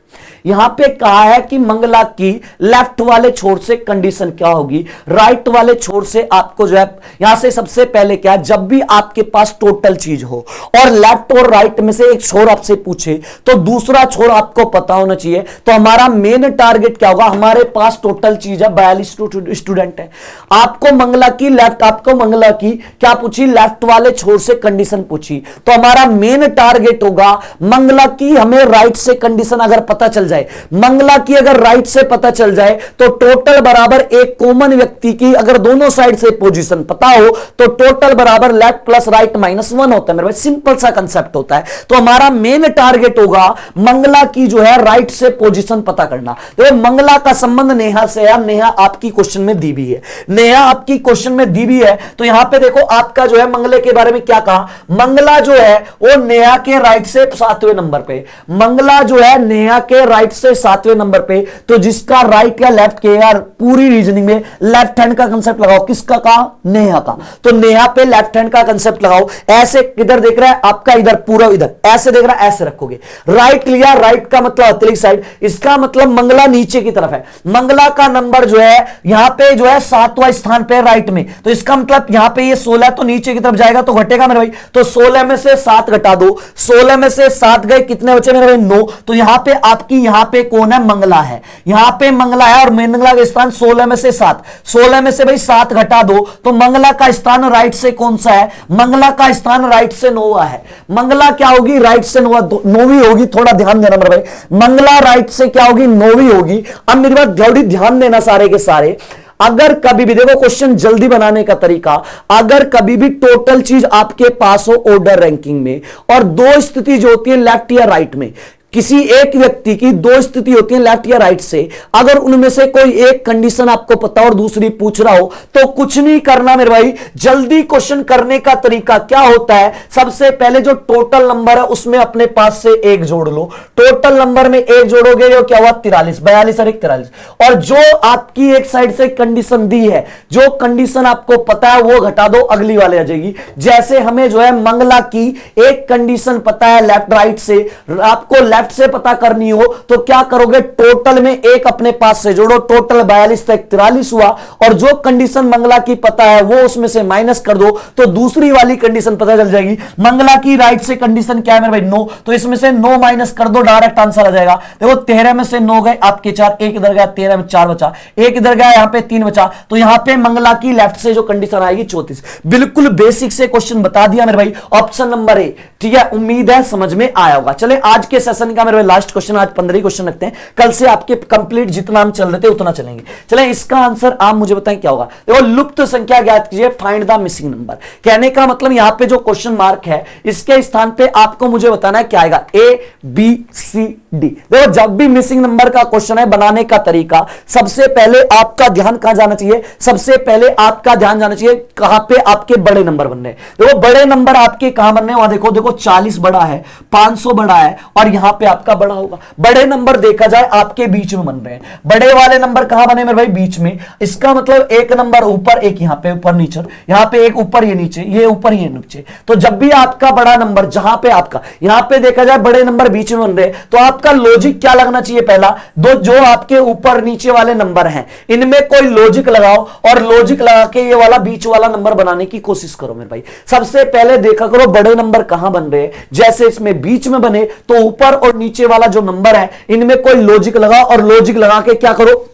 यहां पे कहा है कि मंगला की लेफ्ट वाले छोर से कंडीशन क्या होगी, राइट वाले छोर से आपको जो है, यहां से सबसे पहले क्या है, जब भी आपके पास टोटल चीज हो और लेफ्ट और राइट में से एक छोर आपसे पूछे तो दूसरा छोर आपको पता होना चाहिए। तो हमारा मेन टारगेट क्या होगा, हमारे पास टोटल चीज है 42 स्टूडेंट है। आपको मंगला की लेफ्ट, आपको मंगला की क्या पूछी, लेफ्ट वाले छोर से कंडीशन पूछी। तो हमारा मेन टारगेट होगा मंगला की, हमें राइट से कंडीशन अगर पता चल जाए, मंगला की अगर राइट से पता चल जाए तो टोटल बराबर एक कॉमन व्यक्ति की अगर दोनों साइड से पोजीशन पता हो तो टोटल बराबर लेफ्ट प्लस राइट -1 होता है मेरे भाई। सिंपल सा कंसेप्ट होता है। तो हमारा मेन टारगेट होगा मंगला की जो है राइट से पोजीशन पता करना। देखो मंगला का संबंध नेहा से है, नेहा आपकी क्वेश्चन में दी भी है, नेहा आपकी क्वेश्चन में दी भी है। तो यहां पे देखो आपका जो है मंगले के बारे में क्या कहा, मंगला जो है वो नेहा के राइट से 7वें नंबर पे, मंगला जो है नेहा के राइट से 7वें नंबर पे। तो जिसका राइट या लेफ्ट के, यार पूरी रीजनिंग में लेफ्ट हैंड का कंसेप्ट लगाओ। किसका कहा, नेहा का। तो नेहा पे लेफ्ट हैंड का कंसेप्ट लगाओ। ऐसे किधर देख रहा है आपका, इधर पूरा इधर ऐसे देख रहा है, ऐसे रखोगे। राइट लिया, राइट का मतलब हथेली साइड, इसका मतलब मंगला नीचे की तरफ है। मंगला का नंबर जो है यहां पे जो है 7वां स्थान पे राइट में। तो इसका मतलब यहां पे ये 16 तो नीचे की तरफ जाएगा तो घटेगा मेरे भाई। तो 16 में से 7 घटा दो, 16 में से 7 गए, कितने बचे मेरे भाई, 9। तो यहां पे आपकी यहां पे कौन है, मंगला है। यहां पे मंगला है और मंगला का स्थान 16 में से 7, 16 में से भाई 7 घटा दो तो मंगला का स्थान राइट से कौन सा है, मंगला का स्थान राइट से 9वां है। मंगला क्या होगी, राइट से 9वीं होगी। थोड़ा ध्यान देना मेरे भाई, मंगला राइट से क्या होगी, 9वीं होगी। अब मेरी बात थोड़ी ध्यान देना सारे के सारे। अगर कभी भी देखो क्वेश्चन जल्दी बनाने का तरीका, अगर कभी भी टोटल चीज आपके पास हो ऑर्डर रैंकिंग में और दो स्थिति जो होती है लेफ्ट या राइट में, किसी एक व्यक्ति की दो स्थिति होती है लेफ्ट या राइट से, अगर उनमें से कोई एक कंडीशन आपको पता और दूसरी पूछ रहा हो तो कुछ नहीं करना मेरे भाई, जल्दी क्वेश्चन करने का तरीका क्या होता है, सबसे पहले जो टोटल नंबर है उसमें अपने पास से एक जोड़ लो। टोटल नंबर में एक जोड़ोगे जो क्या हुआ 43, 42 और 43। और जो आपकी एक साइड से कंडीशन दी है, जो कंडीशन आपको पता है वो घटा दो, अगली वाले आ जाएगी। जैसे हमें जो है मंगला की एक कंडीशन पता है लेफ्ट राइट से, आपको लेफ्ट से पता करनी हो तो क्या करोगे, टोटल में एक अपने पास से जोड़ो, टोटल 42 तक 43 हुआ, और जो कंडीशन मंगला की पता है वो उसमें से माइनस कर दो तो दूसरी वाली कंडीशन पता चल जाएगी। मंगला की राइट से कंडीशन क्या है मेरे भाई 9, तो इसमें से 9 माइनस कर दो, डायरेक्ट आंसर आ जाएगा। देखो 13 में से 9 गए आपके 4, एक इधर गया, 13 में 4 बचा, एक इधर गया, यहां पे 3 बचा, तो यहां पे मंगला की लेफ्ट से जो कंडीशन आएगी 34। बिल्कुल बेसिक से क्वेश्चन बता दिया मेरे भाई, ऑप्शन नंबर ए। ठीक है, उम्मीद है समझ में आया होगा। चले आज के सेशन का मेरे भाई लास्ट क्वेश्चन, आज 15 क्वेश्चन रखते हैं, कल से आपके कंप्लीट जितना हम चल रहे थे उतना चलेंगे। चले इसका आंसर आप मुझे बताएं क्या होगा। देखो लुप्त संख्या ज्ञात कीजिए, फाइंड द मिसिंग नंबर। कहने का मतलब यहां पे जो क्वेश्चन मार्क है इसके स्थान पे आपको मुझे बताना है क्या आएगा, ए बी सी डी। देखो जब भी मिसिंग नंबर का क्वेश्चन है, बनाने का तरीका, सबसे पहले आपका ध्यान कहां जाना चाहिए, सबसे पहले आपका ध्यान जाना चाहिए कहां पे आपके बड़े नंबर बन रहे हैं। देखो बड़े नंबर आपके कहां बन रहे हैं, वहां देखो, देखो 40 बड़ा है, 500 बड़ा है, और यहां पे आपका बड़ा होगा। बड़े नंबर देखा जाए आपके बीच में बन रहे हैं, बड़े वाले नंबर कहां बने मेरे भाई, बीच में। इसका मतलब एक नंबर ऊपर, एक यहां पे ऊपर नीचे, यहां पे एक ऊपर ये नीचे, ये ऊपर ये नीचे। तो जब भी आपका बड़ा नंबर जहां पे आपका, यहां पे देखा जाए बड़े नंबर बीच में बन रहे, तो आपका लॉजिक क्या लगना चाहिए, पहला दो जो आपके ऊपर नीचे वाले नंबर हैं इनमें कोई लॉजिक लगाओ, और लॉजिक लगा के ये वाला बीच वाला नंबर बनाने की कोशिश करो मेरे भाई। सबसे पहले देखा करो बड़े नंबर कहां बन रहे हैं, जैसे इसमें बीच में बने तो ऊपर और नीचे वाला जो नंबर है इनमें कोई लॉजिक लगाओ, और लॉजिक लगा के क्या करो,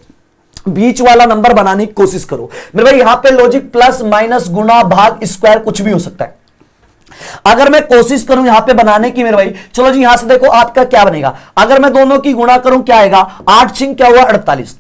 बीच वाला नंबर बनाने की कोशिश करो मेरे भाई। यहां पे लॉजिक प्लस माइनस गुणा भाग स्क्वायर कुछ भी हो सकता है। अगर मैं कोशिश करूं यहां पे बनाने की मेरे भाई, चलो जी यहां से देखो आपका क्या बनेगा, अगर मैं दोनों की गुणा करूं क्या आएगा, 8 छिंग क्या हुआ 48,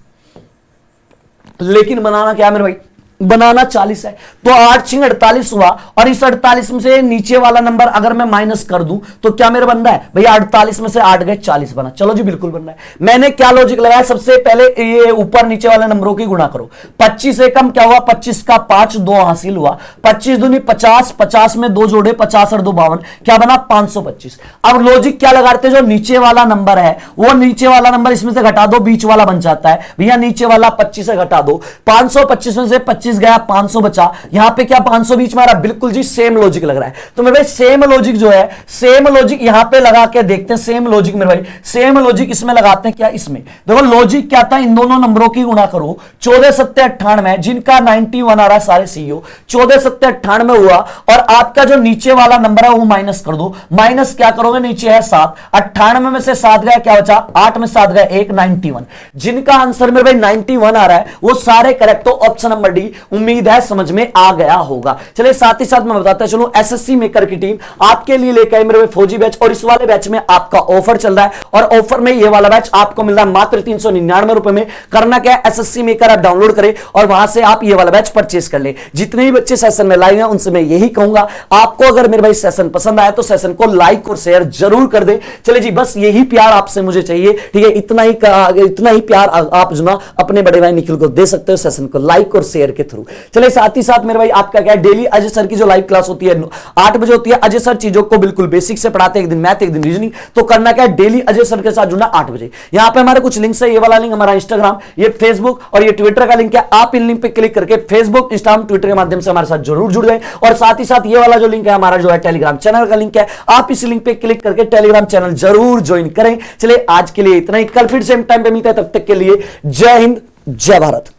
लेकिन बनाना क्या मेरे भाई, बनाना 40 है, तो 8 छिंग 48 हुआ, और इस 48 में से नीचे वाला नंबर अगर मैं माइनस कर दूं तो क्या मेरा बन रहा है भैया, 48 में से 8 गए 40 बना। चलो जी बिल्कुल बन रहा है। मैंने क्या लॉजिक लगाया, सबसे पहले ये ऊपर नीचे वाले नंबरों की गुणा करो, 25 से कम क्या हुआ, 25 का 5 2 हासिल हुआ, 25 दूनी 50, 50 में 2 जोड़े, 50 और 2 52, क्या बना 525। अब लॉजिक क्या लगाते, जो नीचे वाला नंबर है वो नीचे वाला नंबर इसमें से घटा दो, बीच वाला बन जाता है भैया, नीचे वाला 25 से घटा दो, 525 में से 25 गया, 500 बचा, यहां पे क्या 500 बीच में आ रहा, बिल्कुल जी सेम लॉजिक लग रहा है। तो मेरे भाई सेम लॉजिक जो है, सेम लॉजिक यहां पे लगा के देखते हैं, सेम लॉजिक मेरे भाई, सेम लॉजिक इसमें लगाते हैं क्या, इसमें देखो लॉजिक क्या था, इन दोनों नंबरों की गुणा करो, 14 7 98 जिनका 91 आ रहा है सारे सीईओ, 14 7 98 हुआ, और आपका जो नीचे वाला नंबर है वो माइनस कर दो, माइनस क्या करोगे, नीचे है 7, 98 में से 7 गया क्या बचा, 8 में 7 गया 1, 91। जिनका आंसर मेरे भाई 91 आ रहा है वो सारे करेक्ट, तो ऑप्शन नंबर डी। उम्मीद है समझ में आ गया होगा। चलिए साथ ही साथ मैं बताता चलूं, एसएससी मेकर की टीम आपके लिए लेकर आई मेरे फौजी बैच, और इस वाले बैच में आपका ऑफर चल रहा है, और ऑफर में ये वाला बैच आपको मिल रहा है मात्र 399 रुपए में। करना क्या है, एसएससी मेकर ऐप डाउनलोड करें और वहां से आप ये वाला बैच परचेस कर ले। जितने भी बच्चे सेशन में लाइव हैं उनसे मैं यही कहूंगा, आपको अगर मेरे भाई सेशन पसंद आया तो सेशन को लाइक और शेयर जरूर कर दे। चले जी बस यही प्यार आपसे मुझे चाहिए, ठीक है, इतना ही प्यार आप जो ना अपने बड़े भाई निखिल को दे सकते हो सेशन को लाइक और शेयर के थ्रू। चले साथ ही साथ मेरे भाई आपका क्या है, डेली अजय सर की जो लाइव क्लास होती है 8 बजे होती है। अजय सर चीजों को बिल्कुल बेसिक से पढ़ाते हैं, एक दिन मैथ एक दिन रीजनिंग। तो करना क्या है, डेली अजय सर के साथ जुड़ना 8 बजे। यहां पे हमारे कुछ लिंक्स है, ये वाला लिंक हमारा इंस्टाग्राम, ये फेसबुक और ये ट्विटर का लिंक है। आप इन लिंक पे क्लिक करके फेसबुक इंस्टाग्राम ट्विटर के माध्यम से हमारे साथ जरूर जुड़ जाए। और साथ ही साथ ये वाला जो लिंक है हमारा जो है टेलीग्राम चैनल का लिंक है, आप इस लिंक पे क्लिक करके टेलीग्राम चैनल जरूर ज्वाइन करें। चलिए आज के लिए इतना ही, कल फिर सेम टाइम पे मिलते हैं, तब तक के लिए जय हिंद जय भारत।